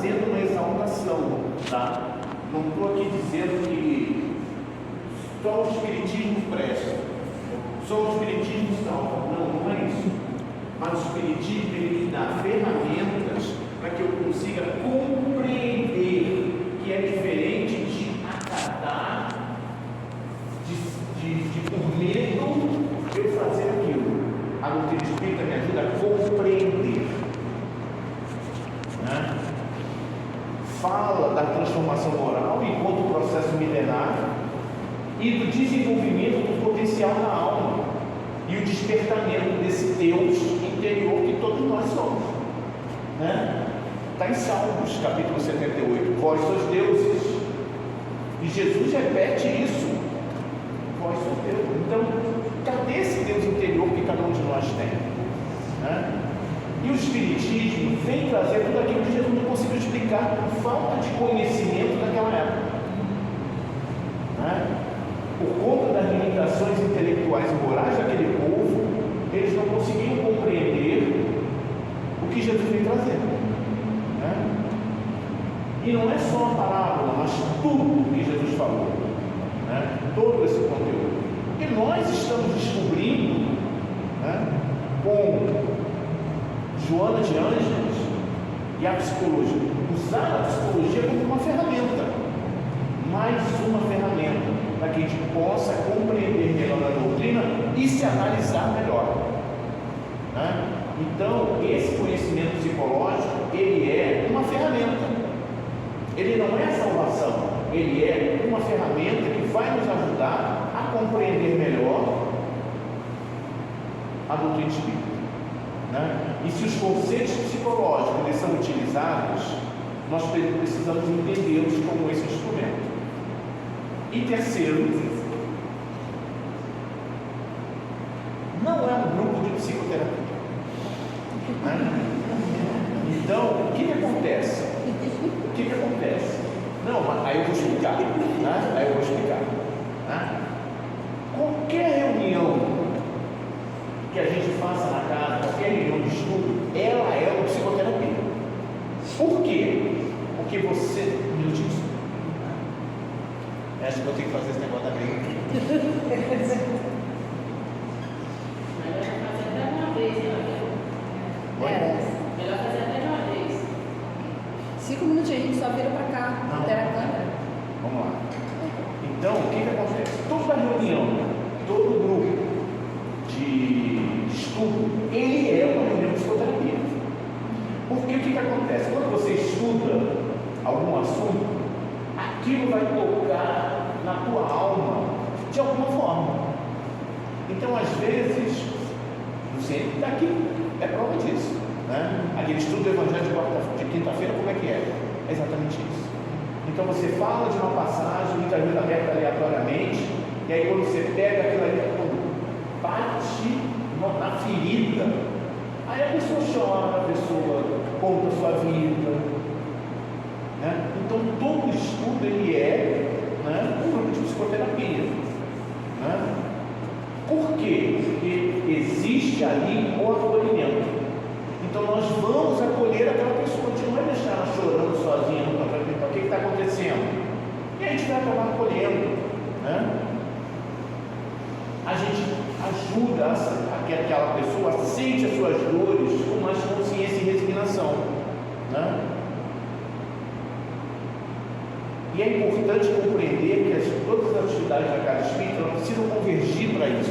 fazendo uma exaltação, tá? Não estou aqui dizendo que só o Espiritismo presta, só o Espiritismo salva. Não, não é isso. Mas o Espiritismo ele me dá ferramentas para que eu consiga compreender que é diferente de acatar, de por medo eu fazer aquilo. A doutrina espírita me ajuda a compreender, né? Fala da transformação moral enquanto processo milenar e do desenvolvimento do potencial na alma e o despertamento desse Deus interior que todos nós somos, né? Está em Salmos, capítulo 78, vós sois deuses, e Jesus repete isso, vós sois deuses. Então, cadê esse Deus interior que cada um de nós tem, né? E o Espiritismo vem trazer tudo aquilo que Jesus não conseguiu explicar por falta de conhecimento naquela época, né? Por conta das limitações intelectuais e morais daquele povo, eles não conseguiam compreender o que Jesus vem trazendo, né? E não é só a parábola, mas tudo que Jesus falou, né? Todo esse conteúdo. E nós estamos descobrindo, né, com Joana de Ângeles e a psicologia, usar a psicologia como uma ferramenta, mais uma ferramenta, para que a gente possa compreender melhor a doutrina e se analisar melhor, né? Então, esse conhecimento psicológico, ele é uma ferramenta, ele não é a salvação, ele é uma ferramenta que vai nos ajudar a compreender melhor a doutrina espírita, né? E se os conceitos psicológicos eles são utilizados, nós precisamos entendê-los como esse instrumento. E terceiro, não é um grupo de psicoterapia, né? Então, o que acontece? O que acontece? Não, aí eu vou explicar, né? Aí eu vou explicar, né? Qualquer reunião que a gente faça na casa, qualquer reunião de estudo, ela é uma psicoterapia. Por quê? Porque você... Um minutinho. Acho que eu tenho que fazer esse negócio da briga aqui. Melhor fazer até uma vez, né? Melhor fazer até uma vez. 5 minutinhos, a gente só vira pra cá, até a câmera. Vamos lá. Então, o que acontece? Toda reunião, todo grupo de estudo, ele é uma reunião de psicoterapia. Porque o que acontece? Quando você estuda algum assunto, aquilo vai tocar na tua alma de alguma forma. Então, às vezes, o sempre está aqui, é prova disso, né? Aquele estudo do Evangelho de quinta-feira, como é que é? É exatamente isso. Então, você fala de uma passagem, muitas vezes aberta aleatoriamente, e aí quando você pega aquilo ali, bate na ferida, aí a pessoa chora, a pessoa conta a sua vida, né? Então todo estudo ele é, né, um grupo de psicoterapia, né? Por quê? Porque existe ali o acolhimento. Então nós vamos acolher aquela pessoa, a gente não vai deixar ela chorando sozinha no tratamento. O que está acontecendo? E a gente vai acabar acolhendo, né? A gente ajuda a que aquela pessoa aceite as suas dores com mais consciência e resignação, né? E é importante compreender que todas as atividades da casa espírita precisam convergir para isso,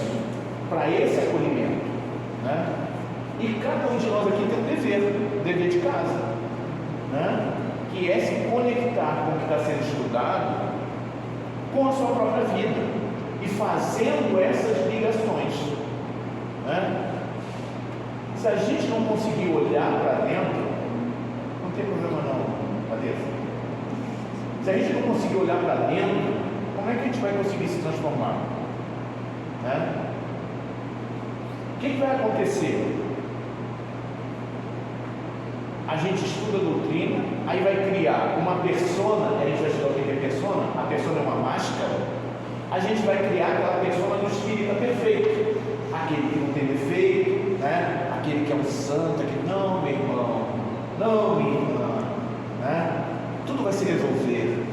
para esse acolhimento, né? E cada um de nós aqui tem um dever de casa, né? Que é se conectar com o que está sendo estudado com a sua própria vida e fazendo essas ligações, né? Se a gente não conseguir olhar para dentro, não tem problema não, Vanessa. Se a gente não conseguir olhar para dentro, como é que a gente vai conseguir se transformar, né? O que vai acontecer? A gente estuda a doutrina, aí vai criar uma persona, a gente vai estudar o que é persona, a persona é uma máscara. A gente vai criar aquela persona do espírita perfeito, aquele que não tem defeito, né? Aquele que é um santo, aquele, não, meu irmão, não, minha irmã, né? vai se resolver.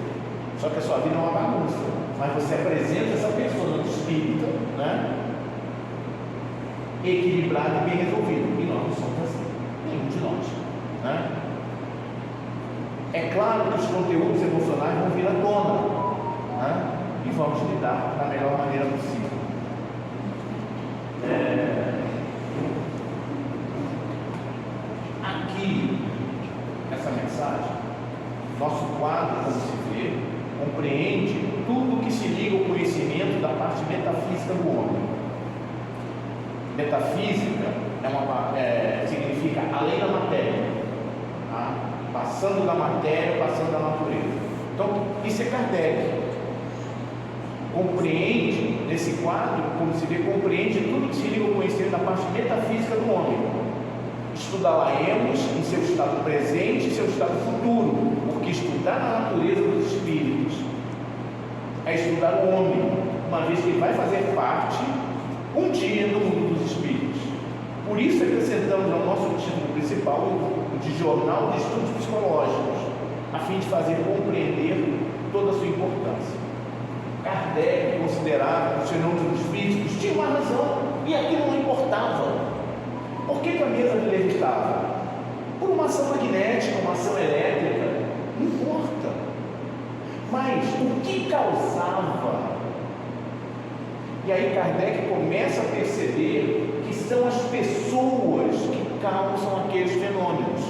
Só que a sua vida é uma bagunça. Mas você apresenta essa pessoa no espírito, né? Equilibrado e bem resolvido. E nós não somos assim. Nenhum de nós. Né? É claro que os conteúdos emocionais vão vir à tona. Né? E vamos lidar da melhor maneira possível. Aqui, essa mensagem, nosso quadro, como se vê, compreende tudo que se liga ao conhecimento da parte metafísica do homem. Metafísica significa além da matéria, tá? Passando da matéria, passando da natureza. Então, isso é Kardec. Compreende, nesse quadro, como se vê, compreende tudo que se liga ao conhecimento da parte metafísica do homem. Estudá-la-emos em seu estado presente e seu estado futuro, porque estudar a natureza dos espíritos é estudar o homem, uma vez que ele vai fazer parte um dia do mundo dos espíritos. Por isso acrescentamos ao nosso título principal o de Jornal de Estudos Psicológicos, a fim de fazer compreender toda a sua importância. Kardec considerava que os fenômenos físicos tinham uma razão, e aquilo não importava. Por que a mesa de levitava? Por uma ação magnética, uma ação elétrica, não importa. Mas o que causava? E aí Kardec começa a perceber que são as pessoas que causam aqueles fenômenos.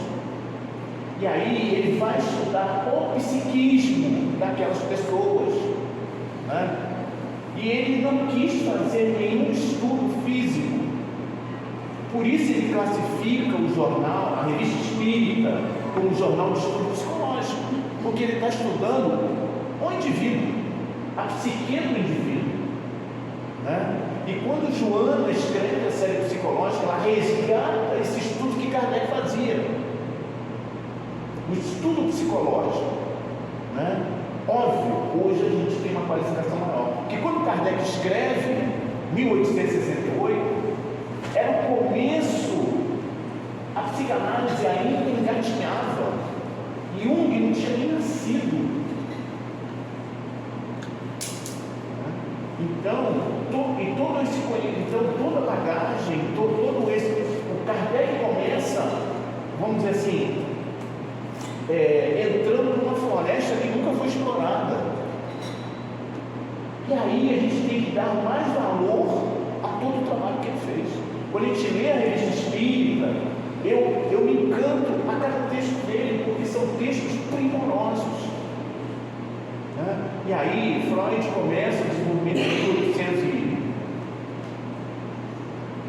E aí ele vai estudar o psiquismo daquelas pessoas, né? E ele não quis fazer nenhum estudo físico. Por isso ele classifica o jornal, a revista espírita, como jornal de estudo psicológico, porque ele está estudando o indivíduo, a psique do indivíduo, né? E quando Joana escreve a série psicológica, ela resgata esse estudo que Kardec fazia, o estudo psicológico, né? Óbvio, hoje a gente tem uma qualificação maior, porque quando Kardec escreve, 1868, era o começo, a psicanálise ainda engatinhava, e Jung não tinha nem nascido. Então, toda a bagagem, todo esse, o Kardec começa, vamos dizer assim, entrando numa floresta que nunca foi explorada. E aí a gente tem que dar mais valor a todo o trabalho que ele fez. Quando a gente lê a revista espírita, eu me encanto a cada texto dele, porque são textos primorosos, né? E aí Freud começa o desenvolvimento em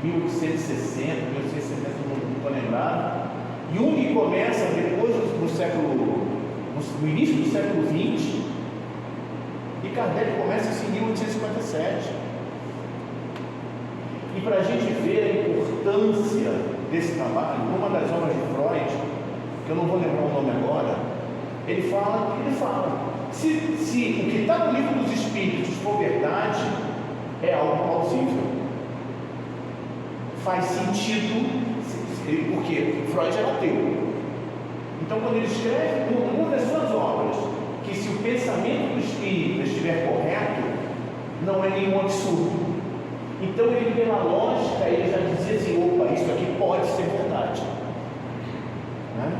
1860, não estou lembrado. Jung começa depois no início do século XX, e Kardec começa em 1857. E para a gente ver a importância desse trabalho, uma das obras de Freud, que eu não vou lembrar o nome agora, ele fala, se o que está no livro dos Espíritos for verdade, é algo plausível, faz sentido, porque Freud era ateu. Então, quando ele escreve uma das suas obras, que se o pensamento do espírito estiver correto, não é nenhum absurdo. Então, ele, pela lógica, ele já dizia assim: opa, isso aqui pode ser verdade, né?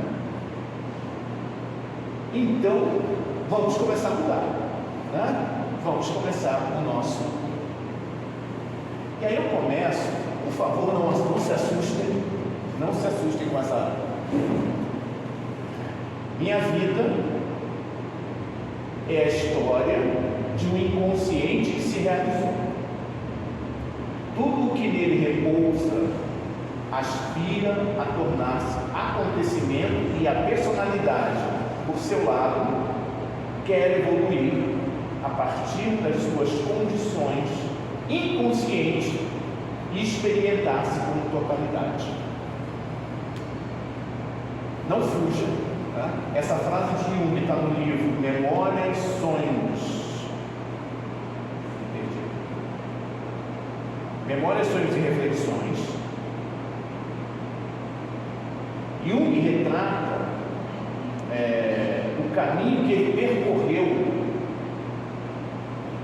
Então, vamos começar a mudar, né? Vamos começar o nosso. E aí eu começo, por favor, não se assustem, não se assustem com essa. Minha vida é a história de um inconsciente que se realizou. Tudo o que nele repousa aspira a tornar-se acontecimento, e a personalidade, por seu lado, quer evoluir a partir das suas condições inconscientes e experimentar-se como totalidade. Não fuja, tá? Essa frase de Jung está no livro Memória e Sonhos. Memória, Sonhos e Reflexões. Jung retrata o o caminho que ele percorreu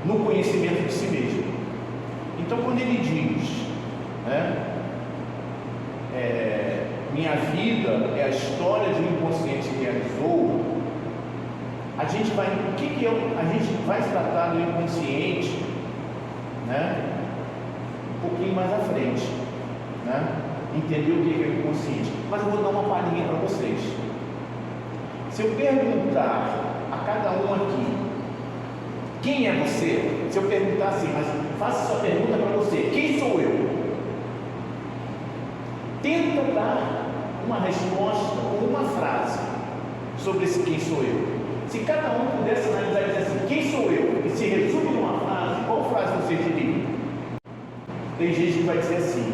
no conhecimento de si mesmo. Então, quando ele diz, minha vida é a história de um inconsciente que realizou, a gente vai, a gente vai tratar do inconsciente, um pouquinho mais à frente, entender o que é o inconsciente. Mas eu vou dar uma palhinha para vocês. Se eu perguntar a cada um aqui, quem é você? Se eu perguntar assim, mas faça sua pergunta para você, quem sou eu? Tenta dar uma resposta ou uma frase sobre esse quem sou eu. Se cada um pudesse analisar e dizer assim, quem sou eu? E se resume numa frase, qual frase você diria? Tem gente que vai dizer assim,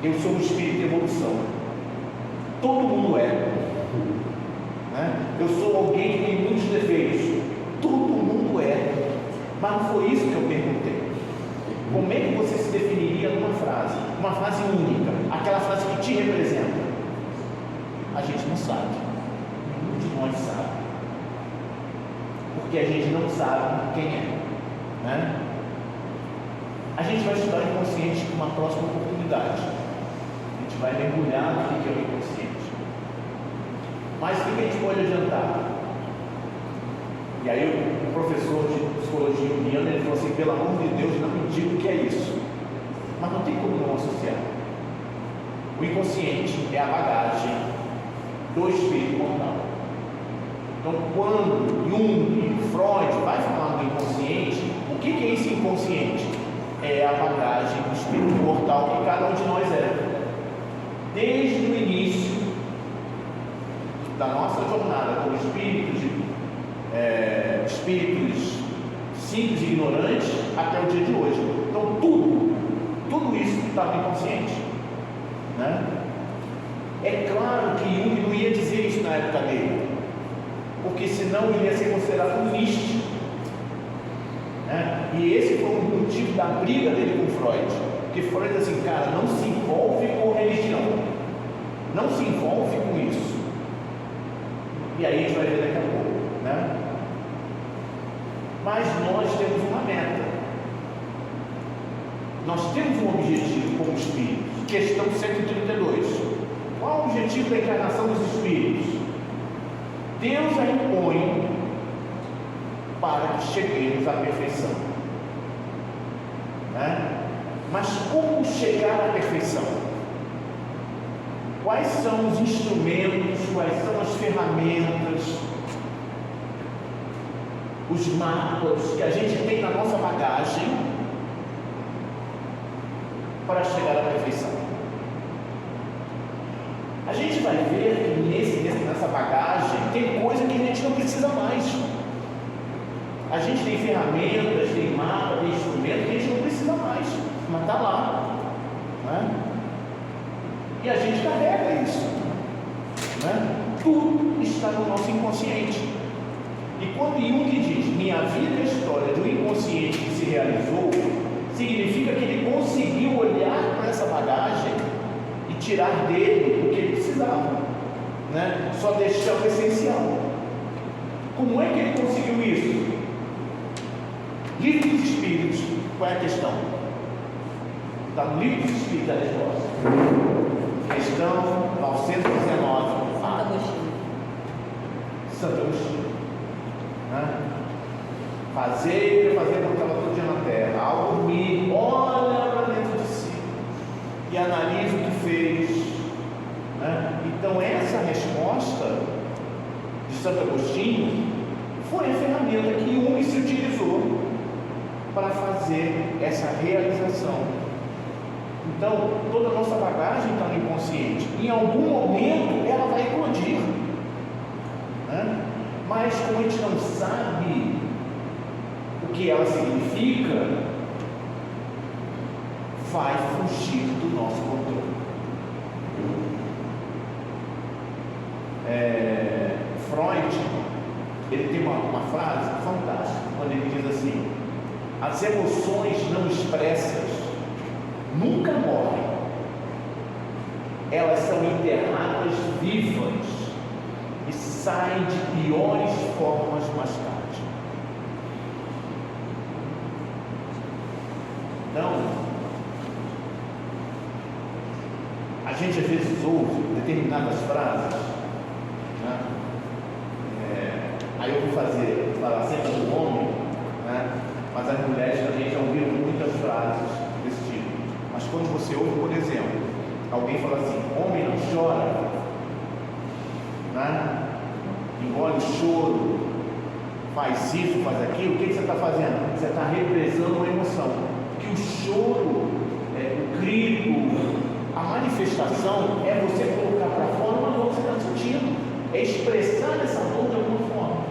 eu sou um espírito de evolução. Todo mundo é. Eu sou alguém que tem muitos defeitos. Todo mundo é. Mas não foi isso que eu perguntei. Como é que você se definiria numa frase? Uma frase única, aquela frase que te representa. A gente não sabe. Nenhum de nós sabe. Porque a gente não sabe quem é. A gente vai estudar inconsciente numa próxima oportunidade. A gente vai mergulhar no que é o inconsciente. Mas o que a gente pode adiantar? E aí o professor de psicologia indiana, ele falou assim, pelo amor de Deus, não me diga o que é isso. Mas não tem como não associar. O inconsciente é a bagagem do espírito mortal. Então, quando Jung, Freud vai falar do inconsciente, o que é esse inconsciente? É a bagagem do espírito mortal que cada um de nós é. Desde o início da nossa jornada como espíritos simples e ignorantes até o dia de hoje. Então tudo isso está no inconsciente, É claro que Jung não ia dizer isso na época dele, porque senão ele ia ser considerado um místico, E esse foi o motivo da briga dele com Freud, porque Freud diz assim, cara, não se envolve com religião, não se envolve com isso. E aí a gente vai ver daqui a pouco, Mas nós temos uma meta. Nós temos um objetivo como espíritos. Questão 132. Qual o objetivo da encarnação dos espíritos? Deus a impõe para que cheguemos à perfeição. Mas como chegar à perfeição? Quais são os instrumentos, quais são as ferramentas, os mapas que a gente tem na nossa bagagem para chegar à perfeição? A gente vai ver que nessa bagagem tem coisa que a gente não precisa mais. A gente tem ferramentas, tem mapa, tem instrumentos que a gente não precisa mais, mas está lá, E a gente carrega isso, Tudo está no nosso inconsciente. E quando Jung diz, minha vida é a história de um inconsciente que se realizou, significa que ele conseguiu olhar para essa bagagem e tirar dele o que ele precisava, Só deixar o essencial. Como é que ele conseguiu isso? Livro dos Espíritos, qual é a questão? Está no Livro dos Espíritos a resposta. Questão 919. Santo Agostinho. Fazer e fazer quando estava todo dia na terra. Ao dormir, olha para dentro de si e analisa o que fez. Então essa resposta de Santo Agostinho foi a ferramenta que Jung se utilizou para fazer essa realização. Então toda a nossa bagagem está no inconsciente. Em algum momento ela vai eclodir, mas como a gente não sabe o que ela significa, vai fugir do nosso controle. Freud, ele tem uma frase fantástica, quando ele diz assim, as emoções não expressas nunca morrem, elas são enterradas vivas sai de piores formas mais tarde. Então, a gente às vezes ouve determinadas frases, né? Aí eu vou falar sempre do homem, né? Mas as mulheres também já ouviram muitas frases desse tipo. Mas quando você ouve, por exemplo, alguém fala assim: homem não chora, né? Engole o choro, faz isso, faz aquilo. O que você está fazendo? Você está represando uma emoção. Porque o choro, o grito, a manifestação é você colocar para fora uma dor que você está sentindo, é expressar essa dor de alguma forma.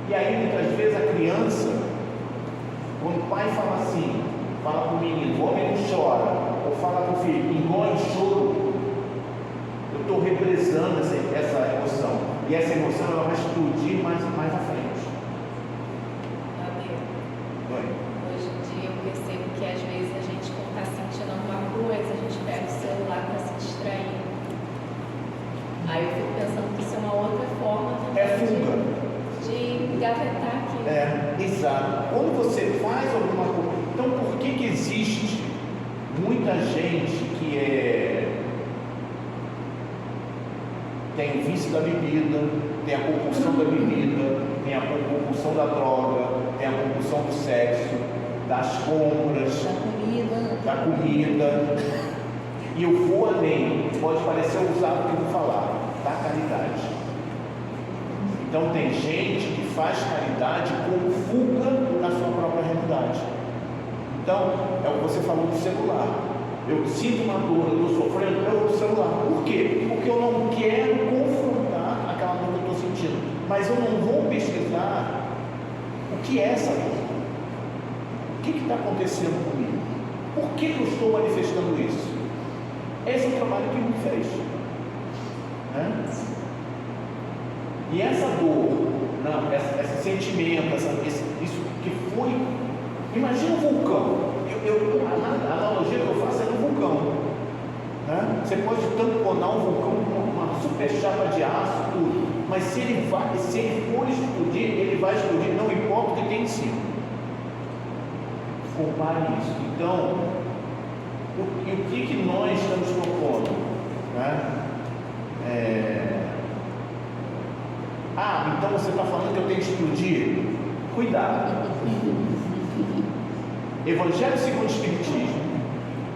E aí muitas vezes a criança, quando o pai fala assim, fala para o menino: o homem não chora, ou fala para o filho: engole o choro, eu estou represando essa emoção. E essa emoção ela vai explodir mais à frente. Hoje em dia eu percebo que às vezes a gente, quando está sentindo alguma coisa, a gente pega o celular para se distrair. Aí eu fico pensando que isso é uma outra forma fuga. De engavetar aquilo. Exato. Quando você faz alguma coisa, então por que existe muita gente que tem o vício da bebida, tem a compulsão da bebida, tem a compulsão da droga, tem a compulsão do sexo, das compras, da comida. E eu vou além, pode parecer ousado o que eu vou falar, da caridade. Então tem gente que faz caridade como fuga da sua própria realidade. Então, é o que você falou do celular. Eu sinto uma dor, eu estou sofrendo, eu vou pro celular. Por quê? Porque eu não quero confrontar aquela dor que eu estou sentindo. Mas eu não vou pesquisar o que é essa dor. O que está acontecendo comigo? Por que eu estou manifestando isso? Esse é o trabalho que ele fez. Né? E essa dor, não, esse sentimento, isso que foi. Imagina um vulcão. A analogia que eu faço é do vulcão. Né? Você pode tamponar um vulcão com uma super chapa de aço, tudo. Mas se ele for explodir, ele vai explodir, não importa o que tem em cima. Compare isso. Então, o que nós estamos propondo? Né? Então você está falando que eu tenho que explodir? Cuidado. Evangelho segundo o Espiritismo.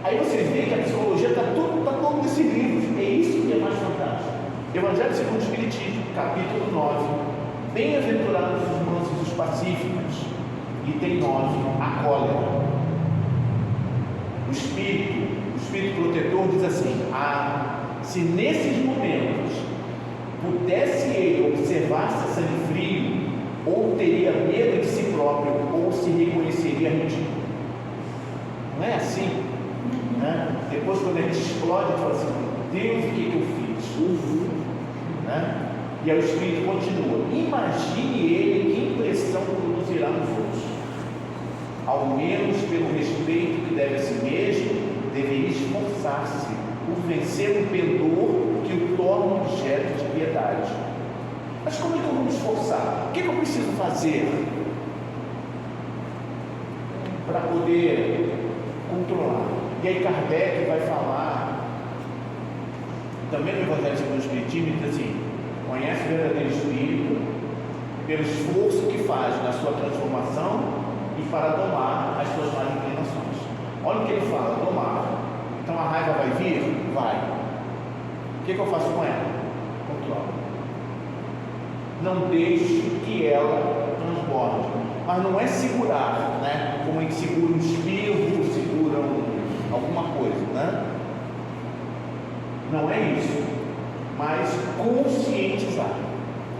Aí você vê que a psicologia está todo nesse livro. É isso que é mais fantástico. Evangelho segundo o Espiritismo, capítulo 9. Bem-aventurados os mansos e os pacíficos. Item 9, a cólera. O Espírito protetor diz assim: se nesses momentos pudesse ele observar-se sangue frio, ou teria medo de si próprio, ou se reconheceria ridículo. Não é assim? Né? Depois, quando ele explode, ele fala assim: Deus, o que eu fiz? Né? E aí o Espírito continua: imagine ele que impressão produzirá nos outros. Ao menos pelo respeito que deve a si mesmo, deveria esforçar-se por vencer o pendor que o torna objeto de piedade. Mas como é que eu vou me esforçar? O que eu preciso fazer para poder controlar? E aí Kardec vai falar, também no Evangelho segundo o Espiritismo, diz assim: conhece o verdadeiro Espírito pelo esforço que faz na sua transformação e para domar as suas más inclinações. Olha o que ele fala: domar. Então a raiva vai vir? Vai. O que eu faço com ela? Controlo. Não deixe que ela transborde. Mas não é segurar, né? Como a gente segura um espirro, segura alguma coisa, né? Não é isso. Mas conscientizar.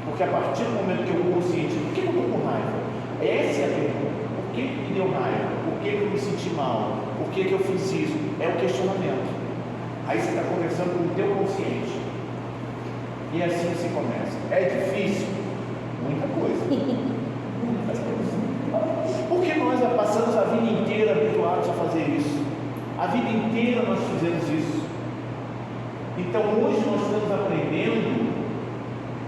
Porque a partir do momento que eu conscientizo, por que eu estou com raiva? Essa é a pergunta. Por que me deu raiva? Por que eu me senti mal? Por que eu fiz isso? É o questionamento. Aí você está conversando com o teu consciente. E assim se começa. É difícil? Muita coisa. Muita coisa. Porque nós passamos a vida inteira habituados a fazer isso. A vida inteira nós fizemos isso. Então hoje nós estamos aprendendo,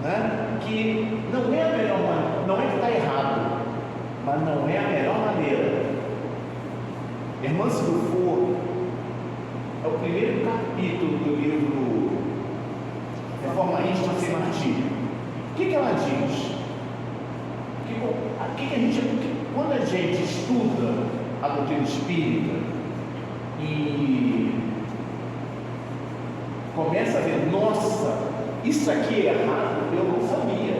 né, que que não é a melhor maneira, não é que está errado, mas não é a melhor maneira. Irmã Silvio é o primeiro capítulo do livro Reforma Íntima Sem Martírio. O que ela diz? Quando a gente estuda a doutrina espírita e começa a ver, nossa, isso aqui é errado, eu não sabia.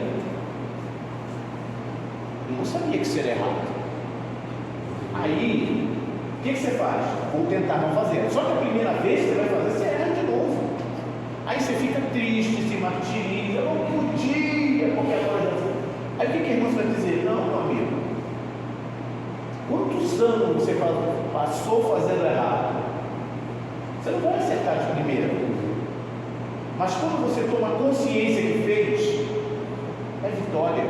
Eu não sabia que isso era errado. Aí, o que você faz? Vou tentar não fazer. Só que a primeira vez que você vai fazer, você erra de novo. Aí você fica triste, se martiriza, eu não podia, porque agora já foi. Aí o que a irmã vai dizer? Não, meu amigo, quantos anos você passou fazendo errado? Você não vai acertar de primeira. Mas quando você toma consciência que fez, é vitória.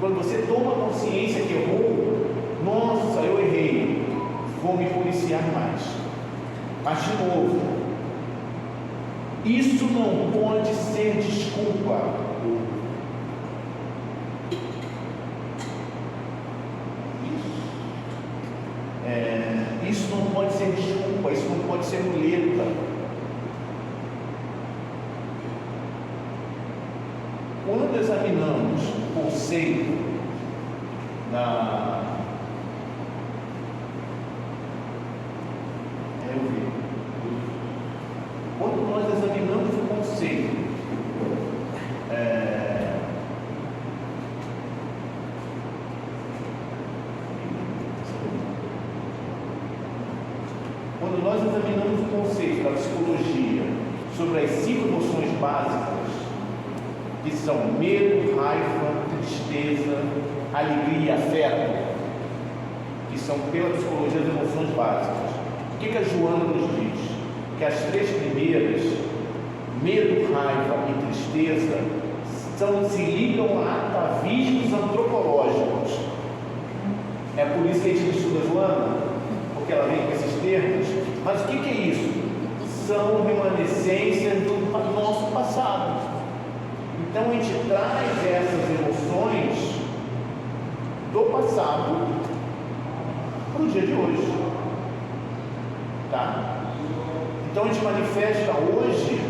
Quando você toma consciência que errou, nossa, eu errei, vou me policiar mais. Mas de novo, isso não pode ser desculpa. Isso não pode ser desculpa, isso não pode ser muleta. Quando examinamos o conceito quando nós examinamos o conceito quando nós examinamos o conceito da psicologia sobre as 5 emoções básicas, que são medo, raiva, tristeza, alegria e afeto, que são pela psicologia as emoções básicas. O que a Joana nos diz? Que as 3 primeiras, medo, raiva e tristeza, se ligam a atavismos antropológicos. É por isso que a gente estuda Joana, porque ela vem com esses termos. Mas o que é isso? São remanescências do nosso passado. Então a gente traz essas emoções do passado para o dia de hoje, tá? Então a gente manifesta hoje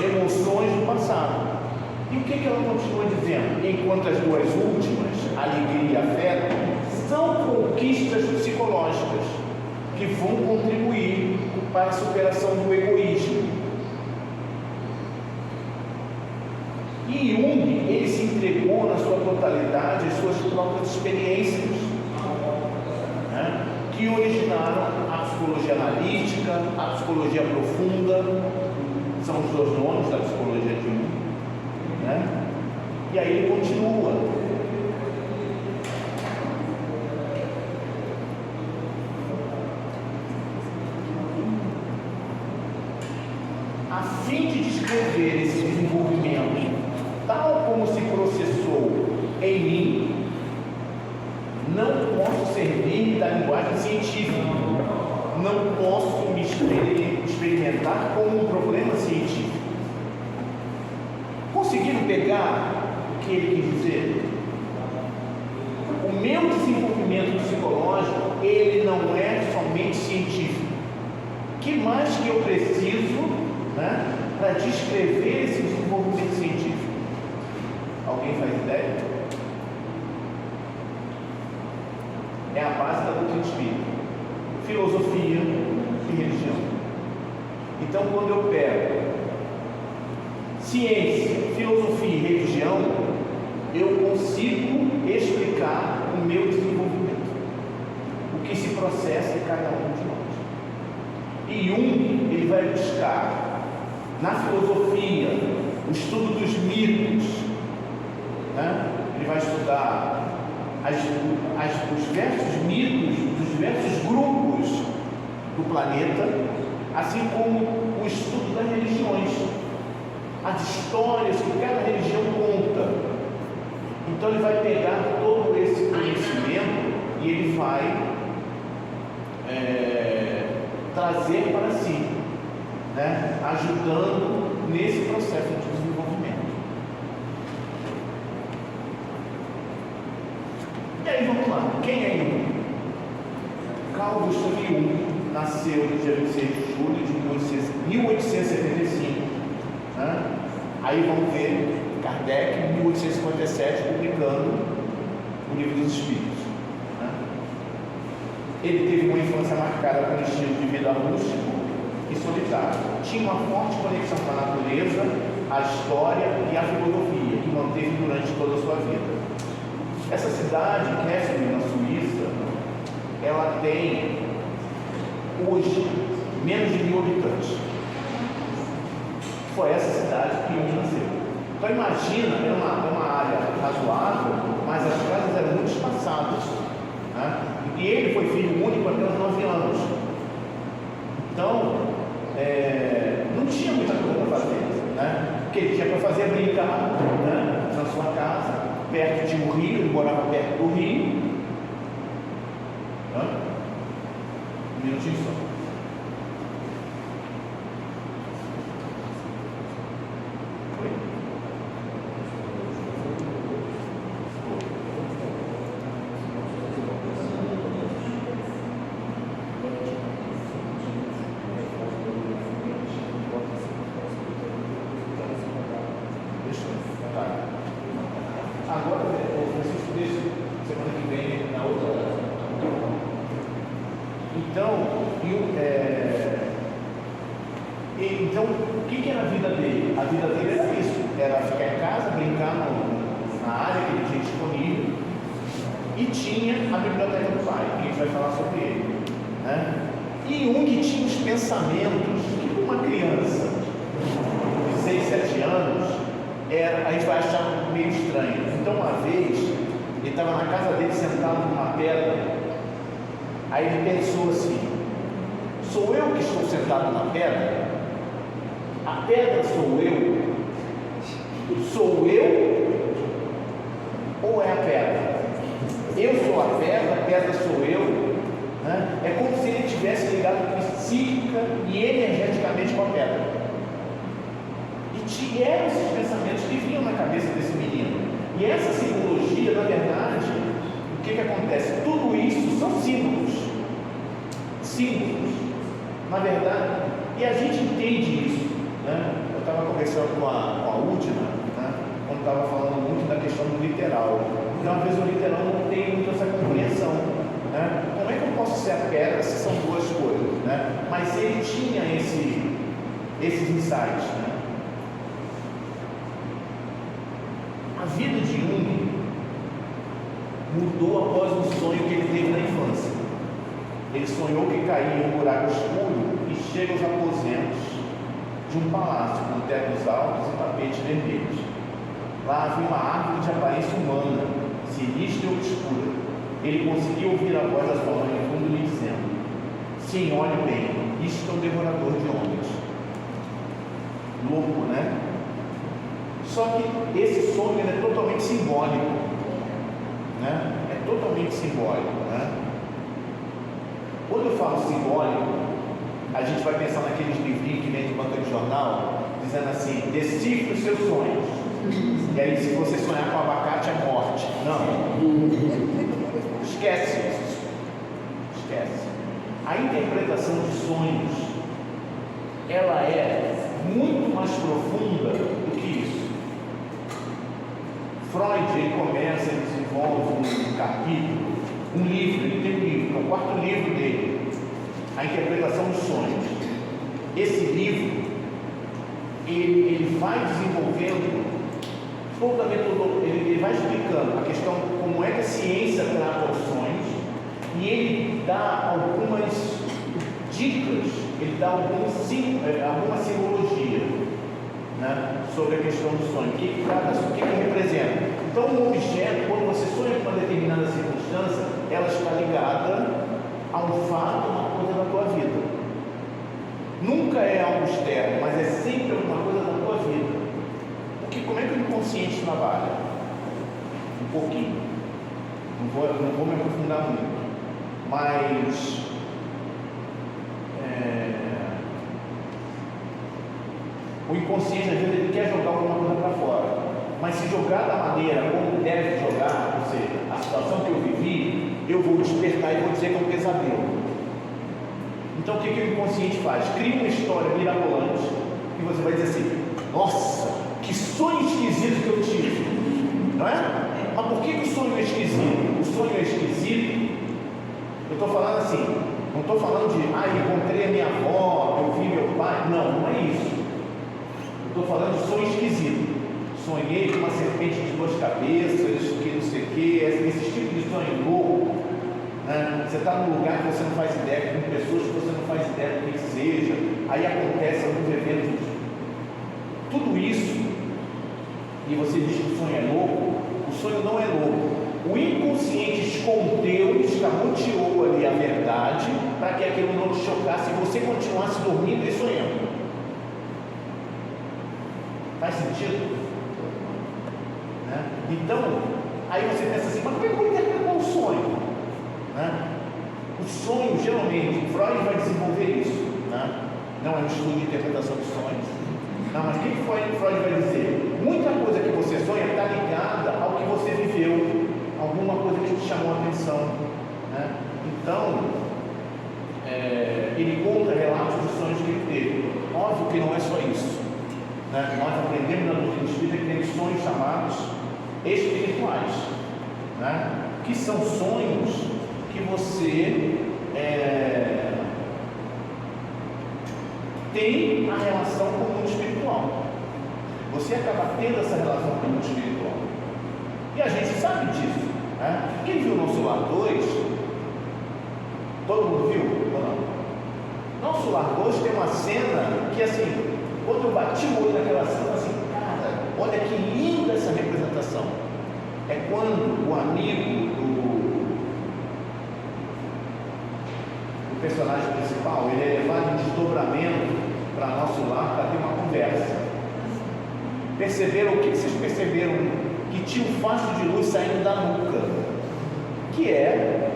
emoções do passado. E o que ela continua dizendo? Enquanto as 2 últimas, alegria e afeto, são conquistas psicológicas que vão contribuir para a superação do egoísmo. E Jung, ele se entregou na sua totalidade às suas próprias experiências, né, que originaram a psicologia analítica, a psicologia profunda, são os 2 nomes da psicologia de Jung, né? E aí ele continua. A fim de descrever esse desenvolvimento, tal como se processou em mim, não posso servir da linguagem científica, não posso me experimentar como um problema científico. Conseguiram pegar o que ele quis dizer? O meu desenvolvimento psicológico, ele não é somente científico. O que mais que eu preciso, né, para descrever esse desenvolvimento científico? Alguém faz ideia? É a base da doutrina espírita: filosofia e religião. Então, quando eu pego ciência, filosofia e religião, eu consigo explicar o meu desenvolvimento, o que se processa em cada um de nós. E ele vai buscar na filosofia o estudo dos mitos, né? Ele vai estudar os diversos mitos dos diversos grupos do planeta, assim como o estudo das religiões, as histórias que cada religião conta. Então ele vai pegar todo esse conhecimento e ele vai trazer para si, né? Ajudando nesse processo de desenvolvimento. lá. Quem é Jung? Carl Gustav Jung nasceu no dia 26 de julho de 1875. Né? Aí vamos ver Kardec, em 1857, publicando o Livro dos Espíritos. Né? Ele teve uma infância marcada por um estilo de vida rústico e solitário. Tinha uma forte conexão com a natureza, a história e a filosofia, que manteve durante toda a sua vida. Essa cidade, Kessel, na Suíça, ela tem hoje menos de 1000 habitantes. Foi essa cidade que Jung nasceu. Então imagina, é uma área razoável, mas as casas eram muito espaçadas. Né? E ele foi filho único até os 9 anos. Então, não tinha muita coisa para fazer. Né? O que ele tinha para fazer é brincar, né? Na sua casa, perto de um rio, ele morava perto do rio. Um minutinho só. Então, o que era a vida dele? A vida dele era isso, era ficar em casa, brincar na área que ele tinha disponível, e tinha a biblioteca do pai, que a gente vai falar sobre ele. Né? E Jung tinha os pensamentos que uma criança de 6, 7 anos, a gente vai achar meio estranho. Então, uma vez, ele estava na casa dele sentado numa pedra, aí ele pensou assim: sou eu que estou sentado na pedra? A pedra sou eu? Sou eu? Ou é a pedra? Eu sou a pedra sou eu. Né? É como se ele tivesse ligado psíquica e energeticamente com a pedra. E eram esses pensamentos que vinham na cabeça desse menino. E essa simbologia, na verdade, o que acontece? Tudo isso são símbolos. Símbolos. Na verdade, e a gente entende isso. Né? Eu estava conversando com a última, né? Quando estava falando muito da questão do literal. Então, às vezes, o literal não tem muito essa compreensão. Né? Como é que eu posso ser a pedra se são duas coisas? Né? Mas ele tinha esses insights. Né? A vida de Jung mudou após um sonho que ele teve na infância. Ele sonhou que caía em um buraco escuro e chega aos aposentos de um palácio com tetos altos e tapetes vermelhos. Lá havia uma árvore de aparência humana, sinistra e obscura. Ele conseguiu ouvir a voz da sua mãe no fundo lhe dizendo: sim, olhe bem, isto é o devorador de homens. Louco, né? Só que esse sonho é totalmente simbólico. Né? É totalmente simbólico. Né? Quando eu falo simbólico, a gente vai pensar naqueles livrinhos que vem de banca de jornal, dizendo assim: decifre os seus sonhos. E aí, se você sonhar com abacate, é morte. Não. Esquece isso. Esquece. A interpretação de sonhos, ela é muito mais profunda do que isso. Freud, ele começa, ele desenvolve um capítulo, um livro, ele tem um livro, é o 4º livro dele, a interpretação dos sonhos. Esse livro, ele vai desenvolvendo toda a metodologia, ele vai explicando a questão, como é que a ciência trata os sonhos, e ele dá algumas dicas, ele dá alguma simbologia, né, sobre a questão do sonho, o que representa. Então, um objeto, quando você sonha com uma determinada circunstância, ela está ligada a um fato, uma coisa da tua vida. Nunca é algo externo, mas é sempre alguma coisa da tua vida. Porque como é que o inconsciente trabalha? Um pouquinho. Não vou me aprofundar muito. Mas o inconsciente, às vezes, ele quer jogar alguma coisa para fora. Mas se jogar da maneira como deve jogar, ou seja, a situação que eu vivi, eu vou despertar e vou dizer que é um pesadelo. Então o que o inconsciente faz? Cria uma história mirabolante e você vai dizer assim: nossa, que sonho esquisito que eu tive, não é? Mas por que o sonho é esquisito? O sonho é esquisito, eu estou falando assim, não estou falando de, encontrei a minha avó, eu vi meu pai, não é isso. Eu estou falando de sonho esquisito. Sonhei com uma serpente de 2 cabeças, que não sei o que, esse tipo de sonho louco, né? Você está num lugar que você não faz ideia, com pessoas que você não faz ideia do que seja, aí acontece alguns eventos, tudo isso, e você diz que o sonho é louco. O sonho não é louco. O inconsciente escondeu, escamoteou ali a verdade, para que aquilo não te chocasse e você continuasse dormindo e sonhando. Faz sentido? Né? Então, aí você pensa assim, mas como é que eu vou interpretar o sonho? Né? O sonho, geralmente, Freud vai desenvolver isso, né? Não é um estudo de interpretação de sonhos. Não, mas o que Freud vai dizer? Muita coisa que você sonha está ligada ao que você viveu, alguma coisa que te chamou a atenção, né? Então, ele conta relatos de sonhos que ele teve. Óbvio que não é só isso, né? Nós aprendemos na doutrina espírita que tem sonhos chamados espirituais, né? Que são sonhos que você tem a relação com o mundo espiritual. Você acaba tendo essa relação com o mundo espiritual. E a gente sabe disso, né? Quem viu Nosso Lar 2? Todo mundo viu ou não? Nosso Lar 2 tem uma cena que, assim, quando eu bati o olho naquela cena, eu assim, cara, olha que linda essa representação. É quando o amigo do personagem principal, ele é levado em desdobramento para Nosso Lar para ter uma conversa. Perceberam? O que vocês perceberam? Que tinha um facho de luz saindo da nuca, que é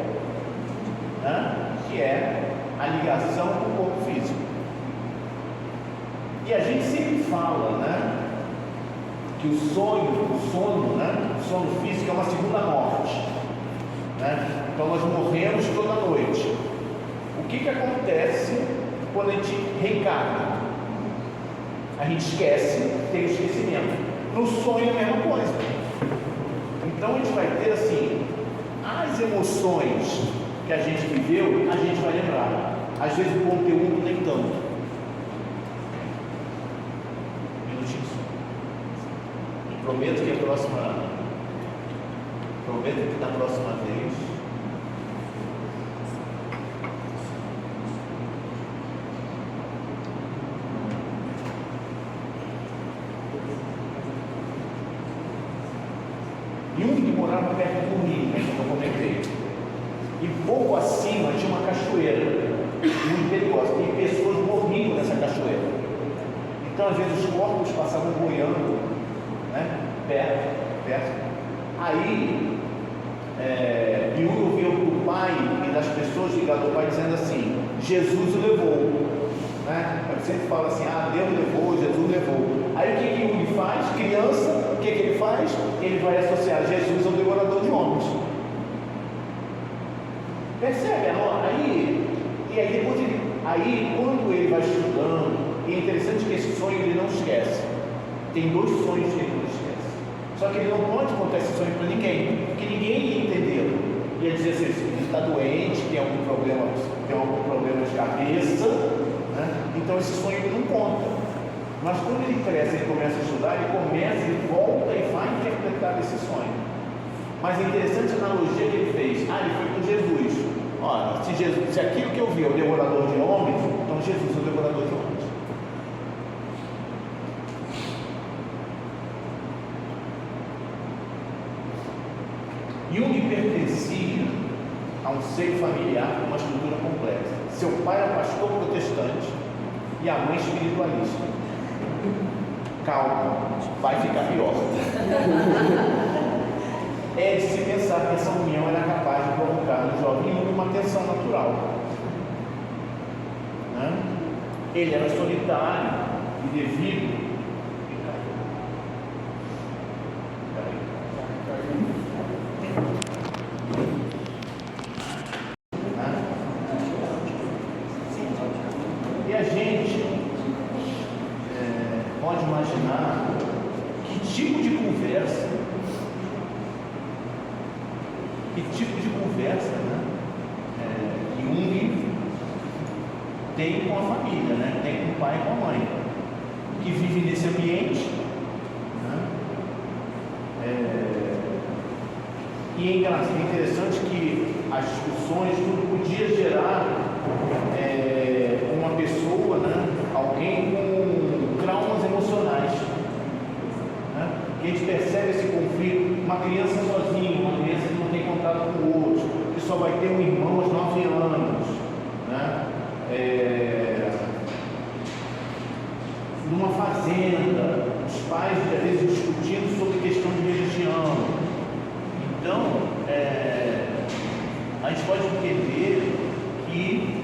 a ligação com o corpo físico. E a gente sempre fala, né, que o sono físico é uma segunda morte, né? Então nós morremos toda noite. O que acontece quando a gente reencarna? A gente esquece, tem o esquecimento. No sonho é a mesma coisa. Então a gente vai ter assim, as emoções que a gente viveu, a gente vai lembrar. Às vezes o conteúdo nem tanto. Minutinho só. Prometo que da próxima vez Jung morava perto do rio, como eu comentei, e pouco acima tinha uma cachoeira muito perigosa, e pessoas morriam nessa cachoeira. Então às vezes os corpos passavam boiando, né, perto. Aí Jung ouviu do pai e das pessoas ligadas ao pai dizendo assim: Jesus o levou, né? Eu sempre falo assim: Deus levou, Jesus levou. Aí o que Jung faz? Criança, o que ele faz? Ele vai associar Jesus ao devorador de homens. Percebe? Aí quando ele vai estudando, e é interessante que esse sonho ele não esquece. Tem 2 sonhos que ele não esquece. Só que ele não pode contar esse sonho para ninguém, porque ninguém ia entendê-lo. Ia dizer assim: ele está doente, tem algum problema de cabeça, né? Então esse sonho ele não conta. Mas quando ele cresce, ele começa a estudar, ele volta e vai interpretar esse sonho. Mas é interessante a analogia que ele fez. Ele foi com Jesus. Olha, se aquilo que eu vi é o devorador de homens, então Jesus é o devorador de homens. Jung pertencia a um seio familiar com uma estrutura complexa. Seu pai era pastor protestante e a mãe espiritualista. Calma, vai ficar pior. É de se pensar que essa união era capaz de provocar no jovem uma tensão natural, né? Ele era solitário e devido. que tipo de conversa, né? Jung tem com a família, né? Tem com o pai e com a mãe, que vive nesse ambiente, né? E é interessante que as discussões, tudo podia gerar uma pessoa, né? Alguém com traumas emocionais, né? Que a gente percebe esse conflito, uma criança sozinha, uma criança que não tem contato com o outro, que só vai ter um irmão aos 9 anos, né? Numa fazenda, os pais às vezes discutindo sobre questão de religião. Então, a gente pode entender que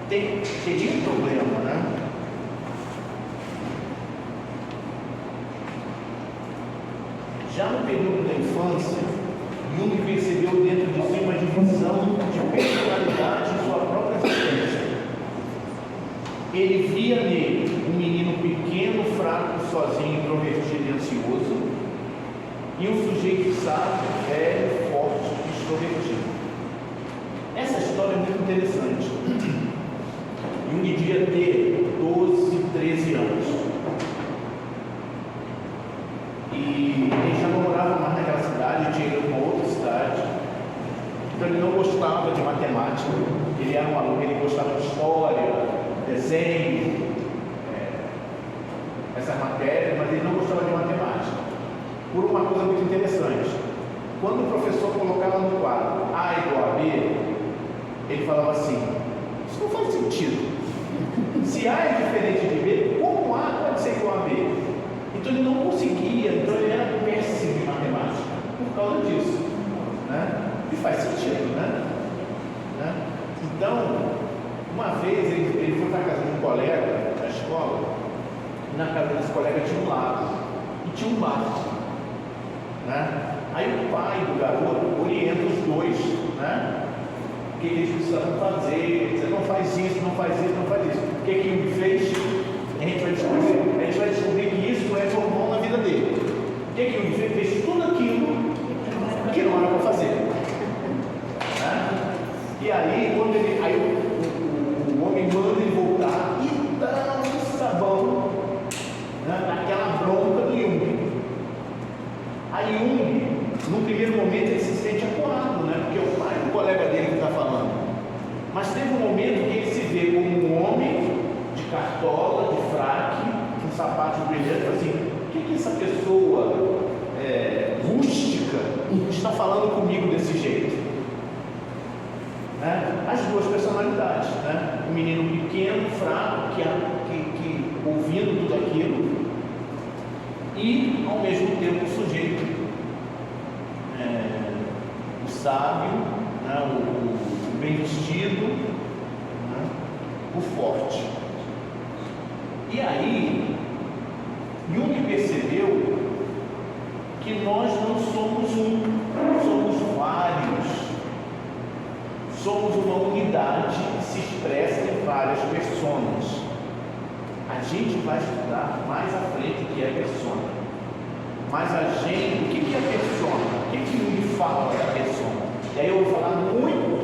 teria um problema, né? Já no período da infância, Jung percebeu dentro de si uma divisão de personalidade em sua própria existência. Ele via nele um menino pequeno, fraco, sozinho, introvertido e ansioso, e um sujeito sábio, velho, forte e extrovertido. Essa história é muito interessante. Jung devia ter 12, 13 anos. E ele já não morava mais naquela cidade, tinha ido para uma outra cidade. Então ele não gostava de matemática. Ele era um aluno, ele gostava de história, desenho, essas matérias, mas ele não gostava de matemática. Por uma coisa muito interessante. Quando o professor colocava no quadro A igual a B, ele falava assim: isso não faz sentido. Se A é diferente de B, como A pode ser igual a B? Então ele não conseguia, então ele era péssimo em matemática por causa disso, né? E faz sentido, né? Então, uma vez ele foi para a casa de um colega da escola, e na casa desse colega tinha um lago e tinha um bar, né? Aí o pai do garoto orienta os dois, né? O que eles precisavam fazer, você não faz isso, não faz isso, não faz isso. O que ele fez? A gente vai descobrir que isso é normal na vida dele. O que ele fez? Fez tudo aquilo que não era para fazer, né? E aí, quando o homem manda ele voltar e dá um sabão, né, naquela bronca do Jung. Aí Jung, no primeiro momento, ele se sente acuado, né? Porque é o pai do colega dele que está falando. Mas teve um momento que ele se vê como um homem de cartola, de fraque, com sapato brilhante, e fala assim: o que essa pessoa rústica está falando comigo desse jeito? Né? As duas personalidades, né? Um menino pequeno, fraco, que ouvindo tudo aquilo, e ao mesmo tempo o sujeito, o sábio, né? o bem vestido, né? O forte. E aí Jung percebeu que nós não somos um, somos vários. Somos uma unidade que se expressa em várias personas. A gente vai estudar mais à frente o que é persona. Mas a gente, o que é persona? O que Jung fala da persona? E aí eu vou falar muito.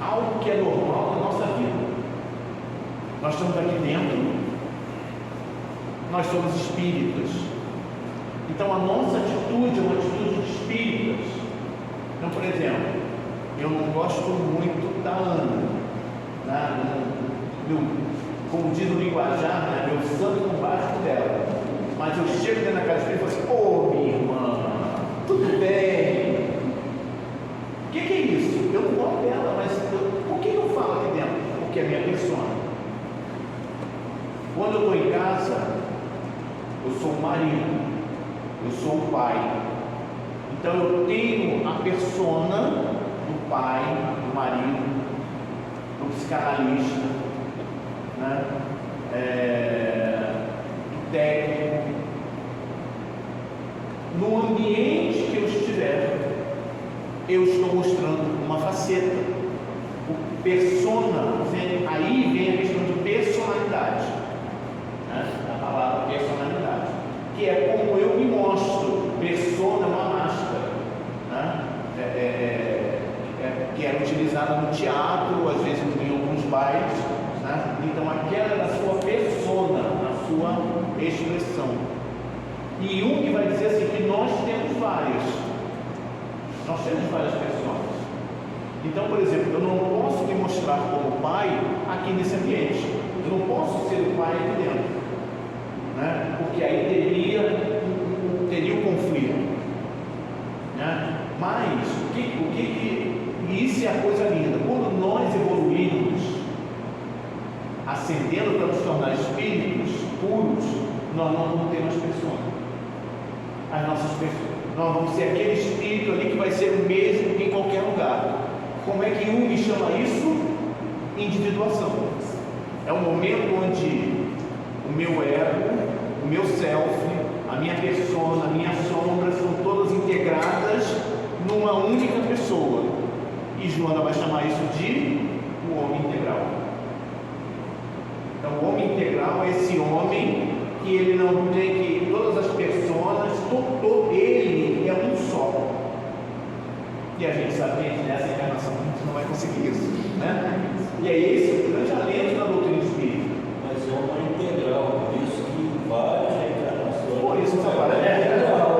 Algo que é normal na nossa vida. Nós estamos aqui dentro, nós somos espíritas. Então a nossa atitude é uma atitude de espíritas. Então, por exemplo, eu não gosto muito da Ana, né? Como diz o linguajar, né? Meu santo não bate dela. Mas eu chego dentro da casa espírita e falo assim: ô minha irmã, tudo bem? O que é isso? Eu não gosto dela, mas por que eu falo aqui dentro? Porque é minha persona. Quando eu estou em casa, eu sou o marido, eu sou o pai. Então eu tenho a persona do pai, do marido, do psicanalista, né? Do técnico. No ambiente que eu estiver, eu estou mostrando uma faceta. O persona, aí vem a questão de personalidade, né? A palavra personalidade. que é como eu me mostro. Persona é uma máscara, né? Que era utilizada no teatro, às vezes em alguns bailes, né? Então aquela era a sua persona, a sua expressão. E Jung vai dizer assim que nós temos várias pessoas. Então, por exemplo, eu não posso me mostrar como pai aqui nesse ambiente. Eu não posso ser o pai aqui dentro, né? Porque aí teria um conflito, né? Mas e isso é a coisa linda. Quando nós evoluímos, ascendendo para nos tornar espíritos puros, nós não vamos ter mais pessoas. As nossas pessoas. Nós vamos ser aquele espírito ali que vai ser o mesmo em qualquer lugar. Como é que Jung chama isso? Individuação. É um momento onde o meu ego, o meu self, a minha persona, a minha sombra são todas integradas numa única pessoa. E Joana vai chamar isso de o homem integral. Então, o homem integral é esse homem que ele não tem que todas as personas, ele é um só. E a gente sabe que nessa encarnação a gente não vai conseguir isso, né? E é esse o grande alento da doutrina espírita. Mas é uma integral, por isso que várias reencarnações. Por isso que essa parada é integral.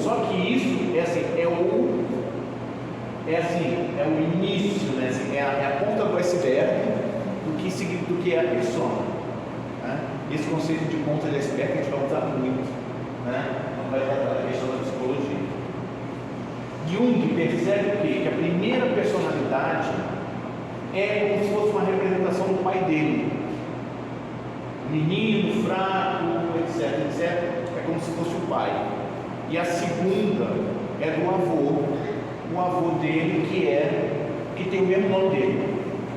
Só que isso é o início, né? É a ponta do iceberg do que é a persona, né? Esse conceito de ponta de iceberg a gente vai usar muito, né? Não vai tratar a questão da psicologia. Jung percebe o quê? Que a primeira personalidade é como se fosse uma representação do pai dele. Menino, fraco, etc. É como se fosse o pai. E a segunda é do avô, o avô dele que tem o mesmo nome dele,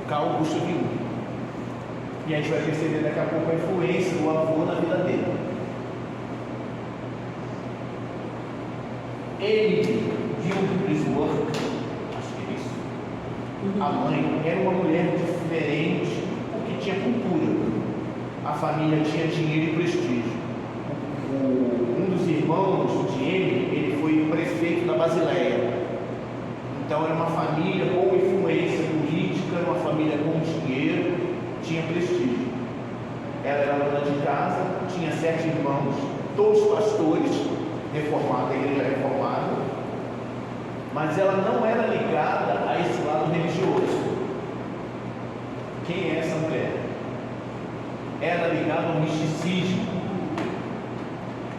Carl Gustav Jung. E a gente vai perceber daqui a pouco a influência do avô na vida dele. Ele viu o Griswold, acho que é isso. A mãe era uma mulher diferente, porque tinha cultura. A família tinha dinheiro e prestígio. Um dos irmãos de ele foi prefeito da Basileia. Então era uma família com influência política, era uma família com dinheiro, tinha prestígio. Ela era dona de casa, tinha 7 irmãos, todos pastores, reformados, a igreja reformada, mas ela não era ligada a esse lado religioso. Quem é essa mulher? Era ligada ao misticismo.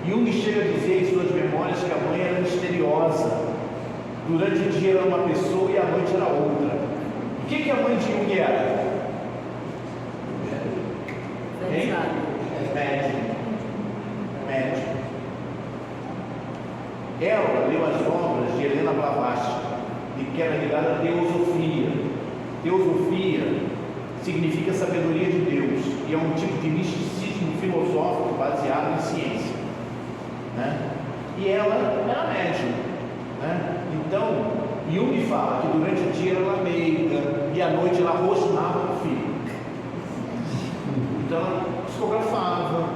Jung chega a dizer em suas memórias que a mãe era misteriosa. Durante o dia era uma pessoa e à noite era outra. O que a mãe de Jung era? Médium. Ela leu as obras de Helena Blavatsky, que era ligada à teosofia. Teosofia significa sabedoria de Deus e é um tipo de misticismo filosófico baseado em ciência, né? E ela era médium, né? Então Jung fala que durante o dia ela era meiga e à noite ela rosnava no filho. Então ela psicografava,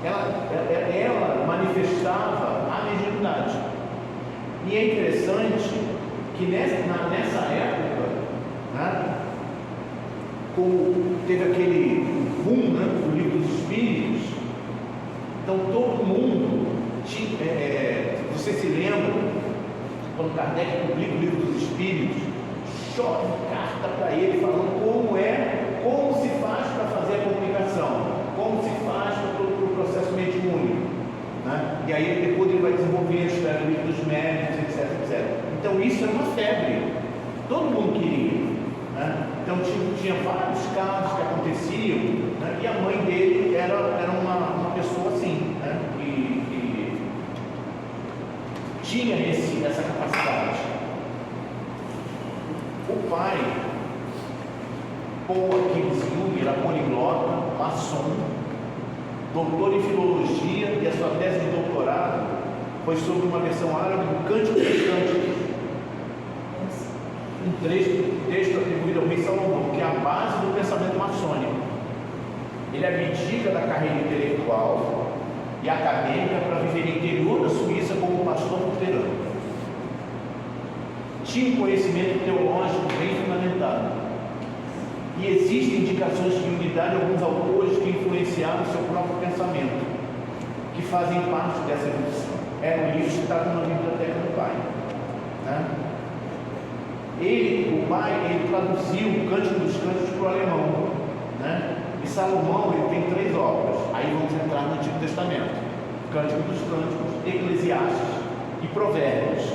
ela manifestava a mediunidade. E é interessante que nessa época, né, como teve aquele boom, né, do livro dos Espíritos, então todo mundo, você se lembra, quando Kardec publica o livro dos Espíritos, chove carta para ele falando como se faz para fazer a comunicação, como se faz para o processo mediúnico, né? E aí depois ele vai desenvolver, escreve o livro dos médicos, etc. Então isso era uma febre, todo mundo queria, né? Então tinha vários casos que aconteciam, né? E a mãe dele era uma pessoa assim, né? Que tinha essa capacidade. O pai, Paul Aquiles Jung, era poliglota, maçom, doutor em filologia, e a sua tese de doutorado foi sobre uma versão árabe do Cântico dos Cânticos, um texto atribuído ao rei Salomão, que é a base do pensamento maçônico. Ele abdica da carreira intelectual e acadêmica para viver no interior da Suíça como pastor luterano. Tinha um conhecimento teológico bem fundamentado. E existem indicações de unidade de alguns autores que influenciaram o seu próprio pensamento, que fazem parte dessa evolução. É um livro citado na biblioteca do pai. Né? O pai, ele traduziu o Cântico dos Cânticos para o alemão. Né? E Salomão, ele tem 3 obras. Aí vamos entrar no Antigo Testamento: Cântico dos Cânticos, Eclesiastes e Provérbios.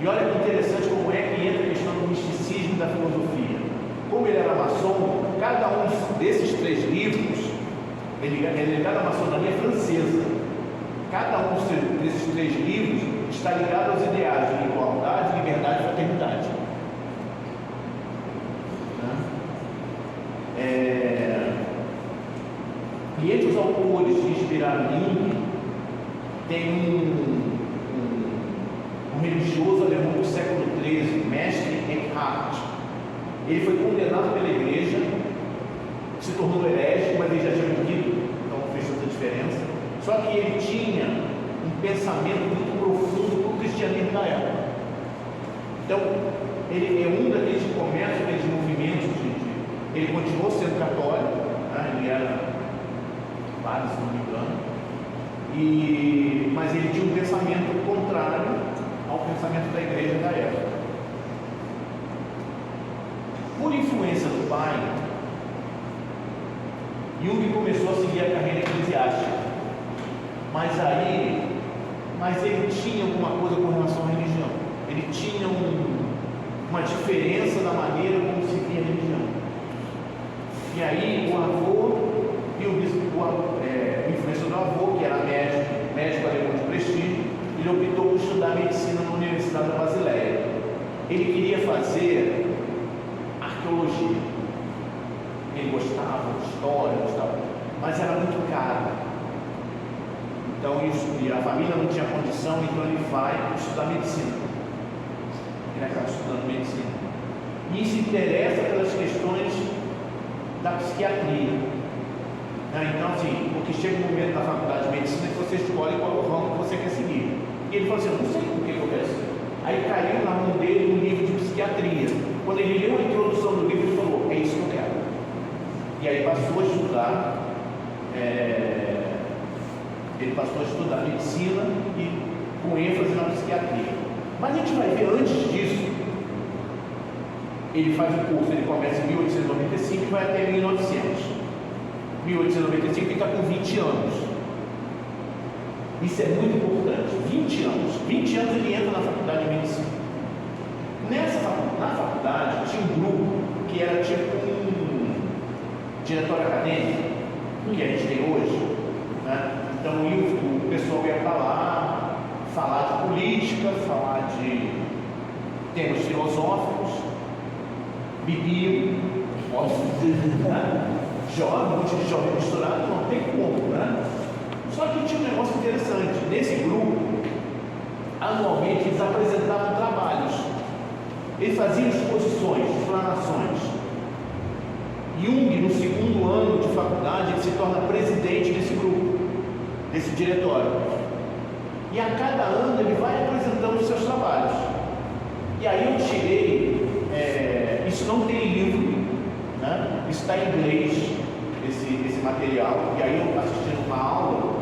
E olha que interessante como é que entra a questão do misticismo e da filosofia. Como ele era maçom, cada um desses 3 livros, ele é ligado à maçonaria francesa. Cada um desses 3 livros está ligado aos ideais de igualdade, liberdade e fraternidade. E entre os autores que inspiraram Jung, tem um religioso alemão do século XIII, Mestre Eckhart. Ele foi condenado pela igreja, se tornou herege, mas ele já tinha morrido, então não fez tanta diferença. Só que ele tinha um pensamento muito profundo para o cristianismo da época. Então, ele é um daqueles que começa aqueles movimentos ele continuou sendo católico, né? Ele era padre, se não me engano, mas ele tinha um pensamento contrário ao pensamento da igreja da época. Por influência do pai, Jung começou a seguir a carreira eclesiástica, mas ele tinha alguma coisa com relação à religião. Ele tinha uma diferença da maneira como se via a religião. E aí o avô e o influência do avô, que era médico alemão de prestígio, ele optou por estudar medicina na Universidade da Basileia. Ele queria fazer arqueologia. Ele gostava de história, mas era muito caro. Então a família não tinha condição, então ele vai estudar medicina. Ele acaba estudando medicina. E se interessa pelas questões da psiquiatria. Então, assim, porque chega um momento na faculdade de medicina que você escolhe qual ramo que você quer seguir. E ele falou assim: eu não sei o que eu quero seguir. Aí caiu na mão dele um livro de psiquiatria. Quando ele leu a introdução do livro, ele falou: é isso que eu quero. E aí passou a estudar, ele passou a estudar medicina e com ênfase na psiquiatria. Mas a gente vai ver antes disso. Ele faz o curso, ele começa em 1895 e vai até 1900. 1895 fica com 20 anos. Isso é muito importante. 20 anos. 20 anos ele entra na faculdade de medicina. Na faculdade tinha um grupo que era tipo um diretório acadêmico, que a gente tem hoje. Né? Então o pessoal ia para lá falar de política, falar de temas filosóficos, bebiam, jovem, um monte de jovem misturado, não tem como, né? Só que tinha um negócio interessante. Nesse grupo, anualmente eles apresentavam trabalhos. Eles faziam exposições, explanações. Jung, no 2º ano de faculdade, ele se torna presidente desse grupo, desse diretório. E a cada ano ele vai apresentando os seus trabalhos. E aí eu tirei, isso não tem livro, né? Isso está em inglês, esse material. E aí eu assistindo uma aula,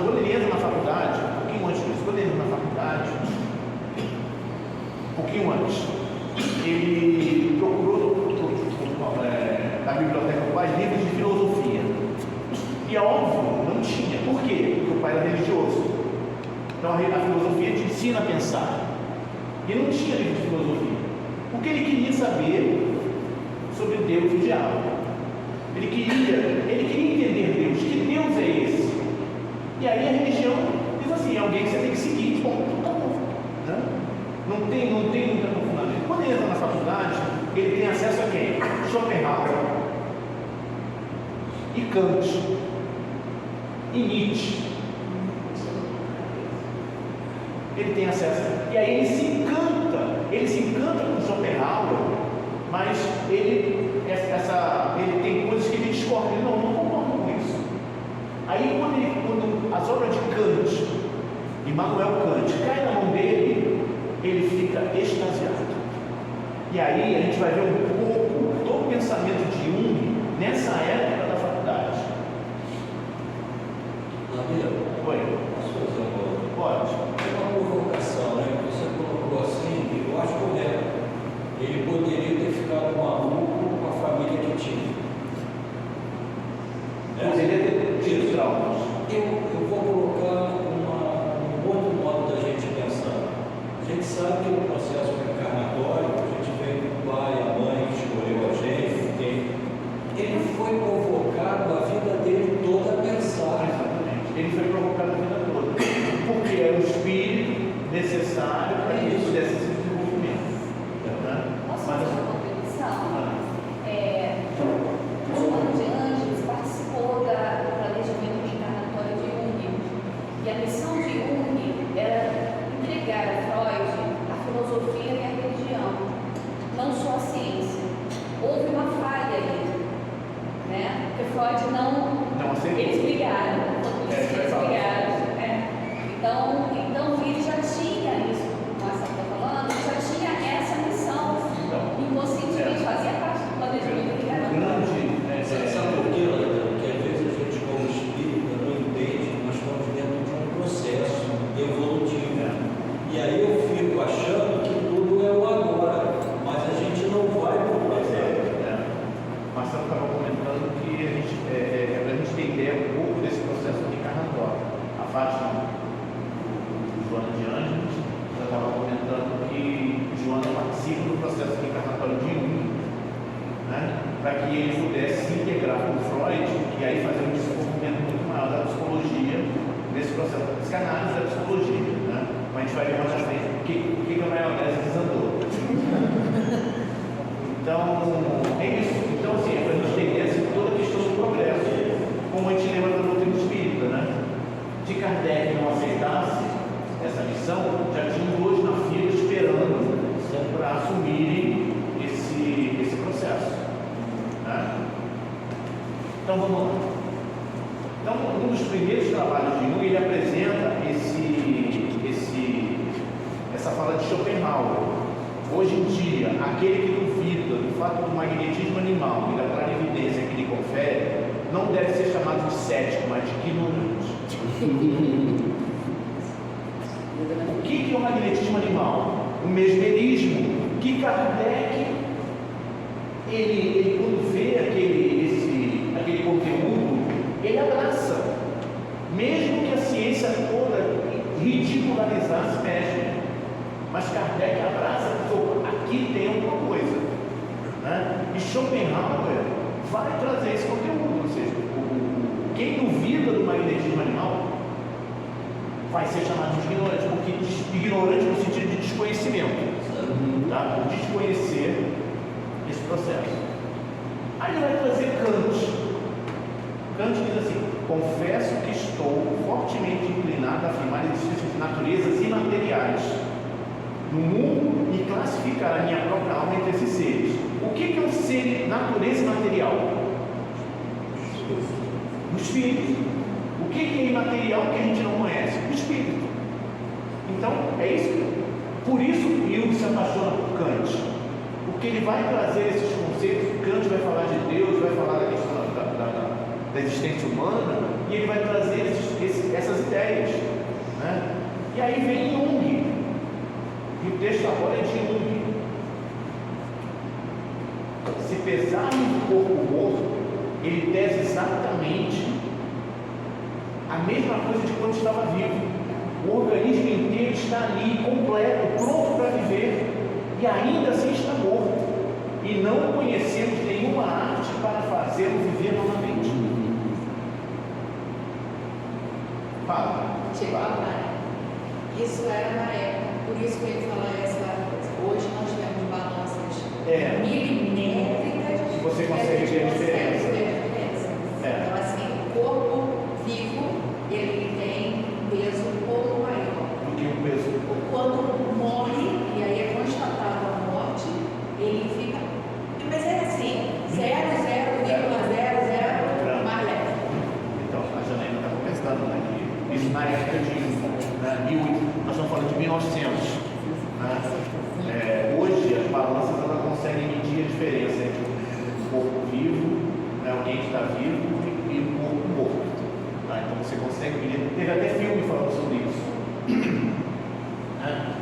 quando ele entra na faculdade, um pouquinho antes disso, quando ele entra na faculdade, um pouquinho antes, ele procurou na biblioteca do pai livros de filosofia. E é óbvio, não tinha. Por quê? Porque o pai era religioso. Então a filosofia te ensina a pensar. E não tinha livro de filosofia. Porque ele queria saber sobre Deus e o diabo. Ele queria entender Deus. Que Deus é esse? E aí a religião diz assim: é alguém que você tem que seguir. Ponto, acabou. Né? Não tem muito aprofundamento. Quando ele entra na faculdade, ele tem acesso a quem? Schopenhauer e Kant e Nietzsche. Ele tem acesso. E aí ele se encanta com Schopenhauer, mas ele tem coisas que ele discorda, ele não concorda com isso. Aí quando as obras de Kant, Immanuel Kant, cai na mão dele, ele fica extasiado. E aí a gente vai ver um pouco do pensamento de Jung nessa época da faculdade. Lamir, Oi? posso fazer uma? Pode. É uma provocação, né? Você colocou assim, eu acho correto. Ele poderia ter ficado maluco com a família que tinha. Poderia ter tido traumas. Eu vou colocar um outro modo da gente pensar. A gente sabe que no processo reencarnatório, a gente vem do pai, a mãe que escolheu a gente, ele foi provocado a vida dele toda a pensar. Exatamente. Ele foi provocado a vida toda. Porque era o espírito necessário para que isso desse esse desenvolvimento. Né? Posso fazer uma contribuição? Joana de Ângeles participou da planejamento reencarnatório de Jung. E a missão de Jung era entregar a Freud a filosofia e a religião, não só a ciência. Houve uma falha aí, né? Porque Freud não aceitou. eles brigaram, eles brigaram. Então ele já tinha isso, como a Marcela está falando, ele já tinha essa missão, inconscientemente fazia parte do planejamento reencarnatório. Sabe por quê, Leandro? Que às vezes a gente, como espírita, não entende que nós estamos dentro de um processo evolutivo. E aí eu fico achando que tudo é o agora, mas a gente não vai para o processo. Marcelo estava comentando que para a gente ter ideia um pouco desse processo reencarnatório. A Fátima, Joana de Ângeles, já estava comentando que Joana participa do processo reencarnatório de Jung, né? Para que ele pudesse se integrar com Freud e aí fazer um desenvolvimento muito maior da psicologia nesse processo. Psicanálise da psicologia, né? Mas a gente vai ver mais à frente o que a maionese desandou. Então, é isso. Então, assim, para a gente entender toda a questão do progresso, como a gente lembra da doutrina espírita, né? Se Kardec não aceitasse essa missão, já tinham dois na fila esperando para assumirem esse processo. Né? Então, vamos lá. Então, um dos primeiros trabalhos de Jung, ele apresenta essa fala de Schopenhauer. Hoje em dia, aquele que duvida do fato do magnetismo animal e da clarividência que lhe confere, não deve ser chamado de cético, mas de ignorante. O que é o magnetismo animal? O mesmerismo que Kardec, ele quando vê aquele conteúdo, ele abraça, mesmo que a ciência toda ridicularizasse mesmo. Mas Kardec abraça e falou, aqui tem alguma coisa. Né? E Schopenhauer vai trazer esse conteúdo. Ou seja, quem duvida do magnetismo animal vai ser chamado de ignorante, porque ignorante no sentido de desconhecimento. Tá? Desconhecer esse processo. Aí ele vai trazer Kant. Kant diz assim, confesso que estou fortemente inclinado a afirmar a existência de naturezas imateriais no mundo e classificar a minha própria alma entre esses seres. O que é um ser natureza imaterial? O espírito. O que é imaterial que a gente não conhece? O espírito. Então, é isso. Por isso Jung se apaixona por Kant. Porque ele vai trazer esses conceitos. Kant vai falar de Deus, vai falar da questão da existência humana, e ele vai trazer essas ideias. Né? E aí vem Jung. E o texto agora é de Jung. Se pesarmos o corpo morto, ele tece exatamente a mesma coisa de quando estava vivo. O organismo inteiro está ali, completo, pronto para viver, e ainda assim está morto. E não conhecemos nenhuma arte para fazê-lo viver novamente. Fala. Chegou a maré. Isso era na época, por isso que ele fala essa coisa. Hoje nós temos balanças milimétricas. E você consegue ver a diferença. Então, assim, o corpo vivo, ele tem um peso um pouco maior. Do que um peso. Quando morre, e aí é constatada a morte, ele fica. Mas é assim, 0,001 1900. Né? Hoje as balanças elas conseguem medir a diferença entre o corpo vivo, né, alguém que está vivo, e o corpo morto. Tá? Então você consegue medir. Teve até filme falando sobre isso.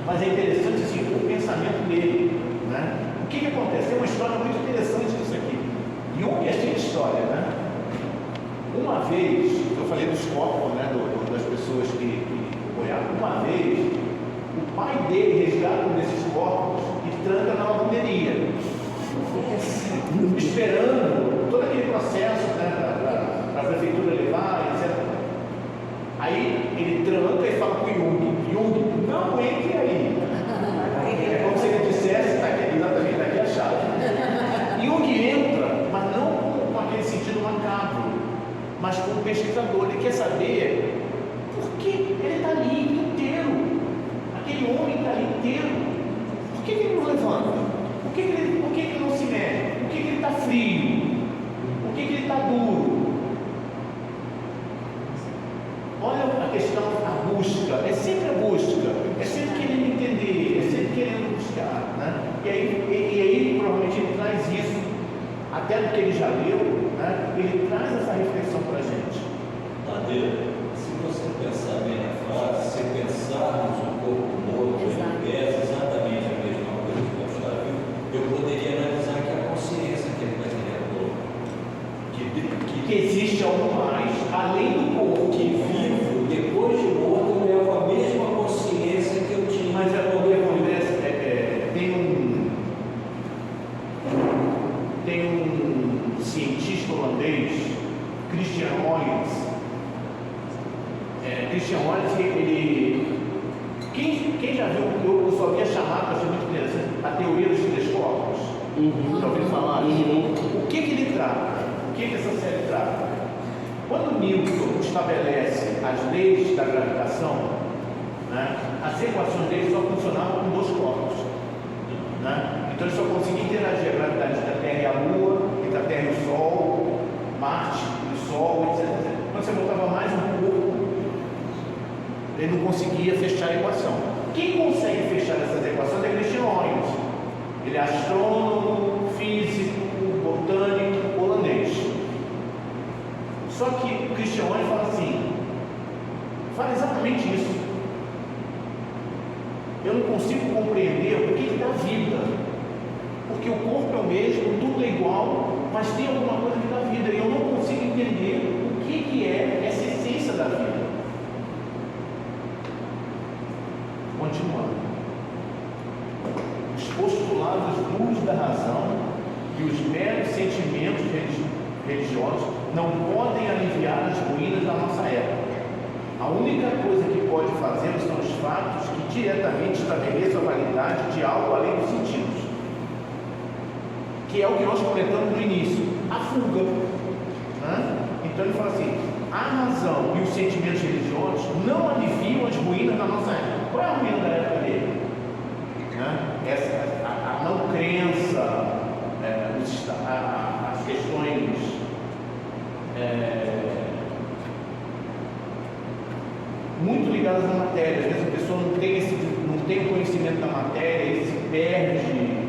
Mas é interessante assim, o pensamento dele. Né? O que acontece? Tem uma história muito interessante disso aqui. Jung é cheio de história. Né? Uma vez, eu falei dos corpos, né, das pessoas que apoiavam. Uma vez, o pai dele resgata um desses corpos e tranca na lavanderia, esperando todo aquele processo, né, para a prefeitura levar, etc. Aí ele tranca e fala com o Jung, não entre aí. É como se ele dissesse, está aqui, exatamente, está aqui a chave. Jung entra, mas não com aquele sentido macabro, mas como pesquisador. Ele quer saber por que ele está ali inteiro. Aquele homem está ali inteiro. Por que ele não levanta? Por que ele não se mexe? Por que ele está frio? Por que ele está duro? Olha a questão, a busca. É sempre a busca. É sempre querendo entender. É sempre querendo buscar. Né? E aí provavelmente ele traz isso. Até do que ele já leu, né? Ele traz essa reflexão para a gente. Tadeira, se você pensar bem na frase, se pensarmos um corpo morto, ele pesa exatamente a mesma coisa que nós está vivo, eu poderia analisar que a consciência que ele está querendo colocar. Que existe algo mais, além do corpo. Que vivo, depois de morto, eu levo a mesma consciência que eu tinha. Mas o que acontece tem um cientista holandês, Christian Huygens. Christian Huygens, ele... Quem já viu, eu só havia chamado, achei muito interessante, a teoria dos telescópios. Já ouviu falar? O que ele trata? O que essa série trata? Quando Newton estabelece as leis da gravitação, né, as equações dele só funcionavam com dois corpos. Né? Então ele só conseguia interagir a gravidade entre a Terra e a Lua, entre a Terra e o Sol, Marte e o Sol, etc. Quando você botava mais um corpo, ele não conseguia fechar a equação. Quem consegue fechar essas equações é Christian Huygens. Ele é astrônomo, físico, botânico, holandês. Só que o Christian Huygens fala assim, fala exatamente isso. Eu não consigo compreender o que dá vida. Porque o corpo é o mesmo, tudo é igual, mas tem alguma coisa que dá vida. E eu não consigo entender o que é essa essência da vida. Continuando. Os postulados duros da razão e os meros sentimentos religiosos não podem aliviar as ruínas da nossa época. A única coisa que pode fazer são os fatos que diretamente estabeleçam a validade de algo além dos sentidos. Que é o que nós comentamos no início, a fuga. Né? Então ele fala assim, a razão e os sentimentos religiosos não aliviam as ruínas da nossa época. Qual é a ruína da época dele? Né? A não crença, as questões muito ligadas à matéria. Às vezes a pessoa não tem o conhecimento da matéria, ele se perde,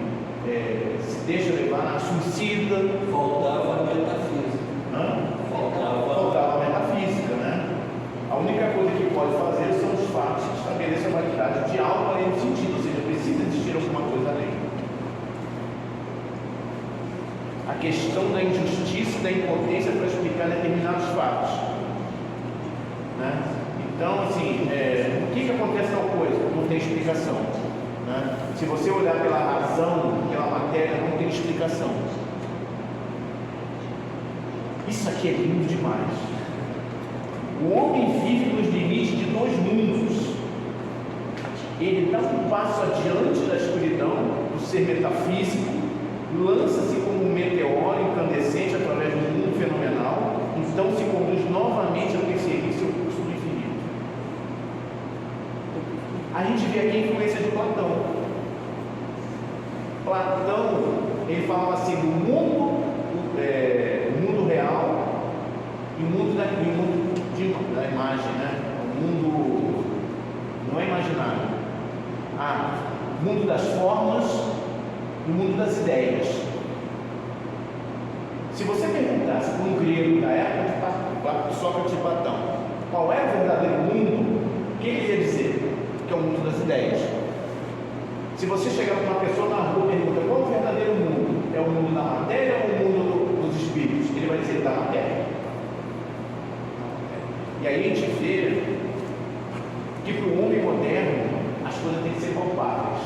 se deixa levar, suicida. Faltava a metafísica. Faltava a metafísica, né? A única coisa que pode fazer são os fatos que estabelecem a validade de algo além do sentido, ou seja, precisa existir alguma coisa além. A questão da injustiça e da impotência para explicar determinados fatos. Né? Então, assim, o que acontece tal coisa? Não tem explicação. Né? Se você olhar pela razão, pela matéria, não tem explicação. Isso aqui é lindo demais. O homem vive nos limites de dois mundos. Ele dá um passo adiante da escuridão do ser metafísico, lança-se como um meteoro incandescente através do mundo fenomenal, então se conduz novamente a perseguir seu curso do infinito. A gente vê aqui a influência de Platão. Platão, ele falava assim, do mundo, o mundo real e o mundo da imagem, né? O mundo não é imaginário. o mundo das formas e o mundo das ideias. Se você perguntasse para um grego da época de Sócrates e Platão qual é o verdadeiro mundo, o que ele ia dizer? Que é o mundo das ideias. Se você chegar para uma pessoa na rua e perguntar qual é o verdadeiro mundo, é o mundo da matéria ou o mundo dos espíritos? Ele vai dizer da matéria. E aí a gente vê que para o homem moderno as coisas têm que ser palpáveis.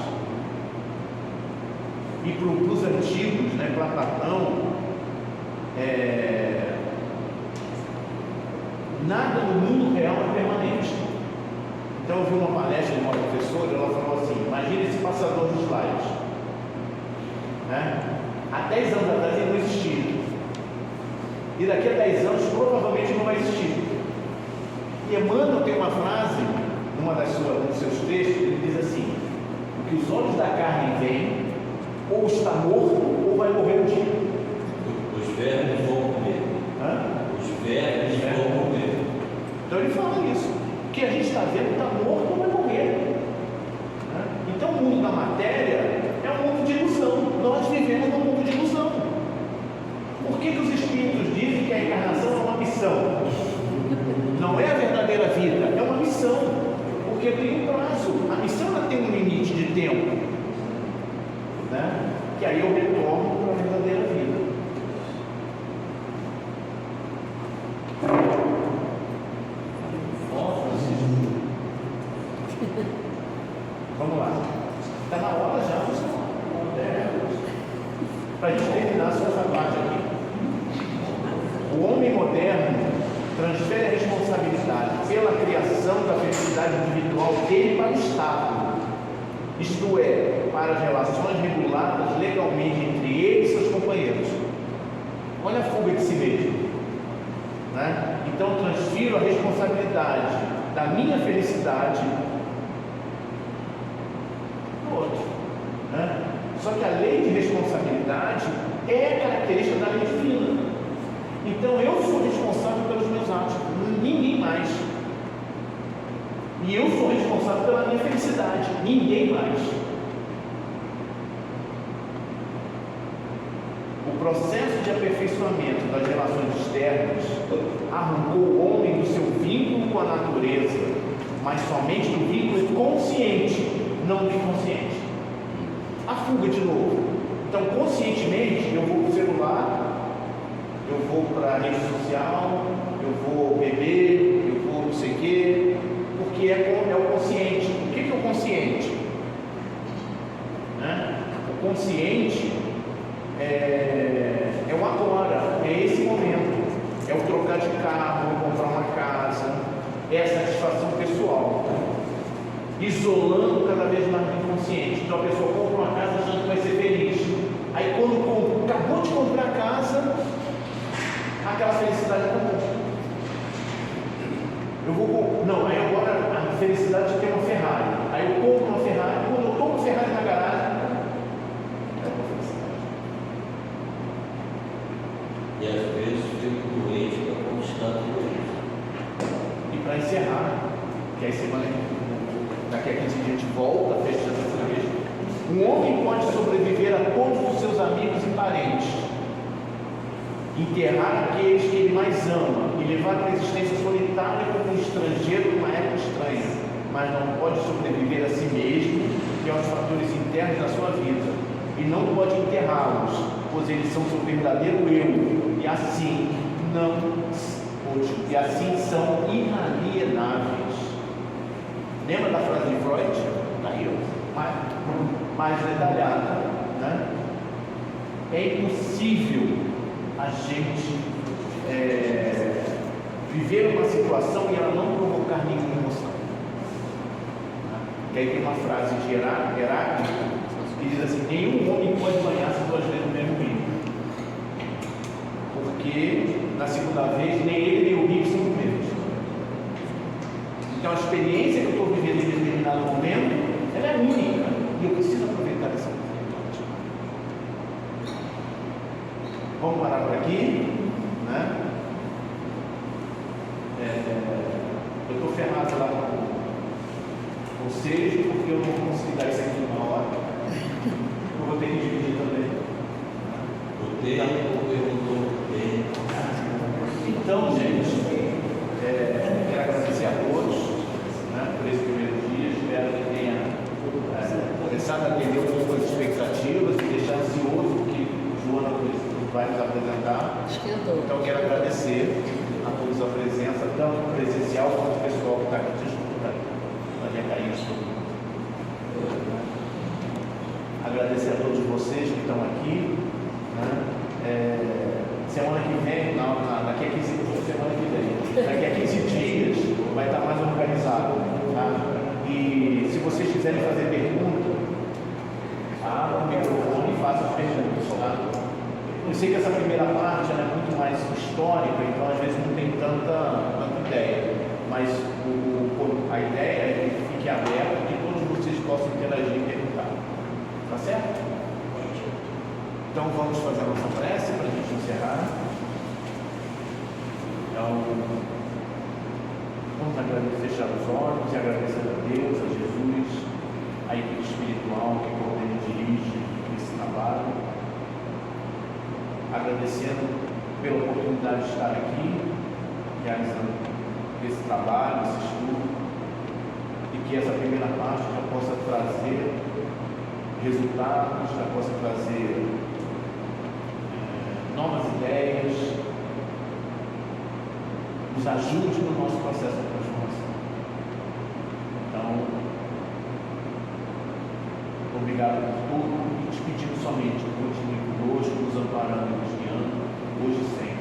E para os antigos, né, para Platão, nada no mundo real é permanente. Então eu vi uma palestra de uma professora, ela falou assim: imagina esse passador de slides, né? Há 10 anos atrás ele não existia, e daqui a 10 anos provavelmente não vai existir. E Emmanuel tem uma frase, numa dos seus textos, ele diz assim: o que os olhos da carne veem, ou está morto ou vai morrer um dia. Os vermes vão comer. Os vermes vão comer. Então ele fala isso. O que a gente está vendo está morto ou vai morrer. Então o mundo da matéria é um mundo de ilusão. Nós vivemos num mundo de ilusão. Por que os espíritos dizem que a encarnação é uma missão? Não é a verdadeira vida, é uma missão. Porque tem um prazo. A missão ela tem um limite de tempo. Né? Que aí eu retorno para a verdadeira vida. Vamos lá. Está na hora já, para a gente terminar essa parte aqui. O homem moderno transfere a responsabilidade pela criação da felicidade individual dele para o Estado, isto é, para as relações reguladas legalmente entre ele e seus companheiros. Olha a fuga de si mesmo, né? Então transfiro a responsabilidade da minha felicidade para o outro, né? Só que a lei de responsabilidade é característica da lei divina. Então eu sou responsável pelos meus atos, ninguém mais. E eu sou responsável pela minha felicidade, ninguém mais. O processo de aperfeiçoamento das relações externas arrancou o homem do seu vínculo com a natureza, mas somente do vínculo consciente, não do inconsciente. A fuga de novo. Então, conscientemente, eu vou para o celular, eu vou para a rede social, eu vou beber, eu vou não sei o quê, porque é o consciente. O que é o consciente? Né? O consciente é o agora, é esse momento, é o trocar de carro, comprar uma casa, é a satisfação pessoal, isolando cada vez mais o inconsciente. Então a pessoa compra uma casa achando que vai ser feliz, aí quando acabou de comprar a casa, aquela felicidade acabou. Aí agora a felicidade de ter uma Ferrari, aí eu compro uma Ferrari, quando eu compro uma Ferrari na garagem, é uma felicidade. E às vezes fico doente para conquistar tudo isso. E para encerrar, que aí semana daqui a 15 dias a gente volta a fechar essa vez. Um homem pode sobreviver a todos os seus amigos e parentes, enterrar aqueles que ele mais ama e levar uma existência solitária como um estrangeiro numa época estranha, mas não pode sobreviver a si mesmo e aos fatores internos da sua vida, e não pode enterrá-los, pois eles são seu verdadeiro eu, e assim são inalienáveis. Lembra da frase de Freud? Está aí, mais detalhada, né? É impossível a gente viver uma situação e ela não provocar nenhuma emoção. E aí tem uma frase de Heráclito que diz assim: nenhum homem pode banhar-se 2 vezes no mesmo rio, porque na segunda vez nem ele nem o rio são os mesmos. Então a experiência que eu estou vivendo em determinado momento, ela é única e eu preciso aproveitar essa oportunidade. Vamos parar por aqui, né? Eu estou ferrado lá com vocês porque eu não consegui dar isso aqui numa hora. começar a atender um pouco as expectativas e deixar ansioso o que Joana vai nos apresentar. Esquentou. Então, quero agradecer a todos a presença, tanto presencial quanto pessoal que está aqui te escutando. Pode recair isso. Agradecer a todos vocês que estão aqui. Semana que vem, daqui a 15 dias, semana que vem, daqui a 15 dias vai estar mais organizado. Tá? E se vocês quiserem fazer pergunta, abra o microfone e façam as perguntas. Tá? Eu sei que essa primeira parte é muito mais histórica, então às vezes não tem tanta ideia, mas a ideia é que fique aberto e que todos vocês possam interagir e perguntar. Tá certo? Então vamos fazer a nossa prece para a gente encerrar. Então, vamos agradecer, fechar os olhos e agradecer a Deus, a Jesus, a equipe espiritual que coordena e dirige esse trabalho. Agradecendo pela oportunidade de estar aqui, realizando esse trabalho, esse estudo, e que essa primeira parte já possa trazer resultados, já possa trazer novas ideias, nos ajude no nosso processo de transformação. Então, obrigado por tudo e te pedindo somente que continue conosco, nos amparando e nos guiando, hoje e sempre.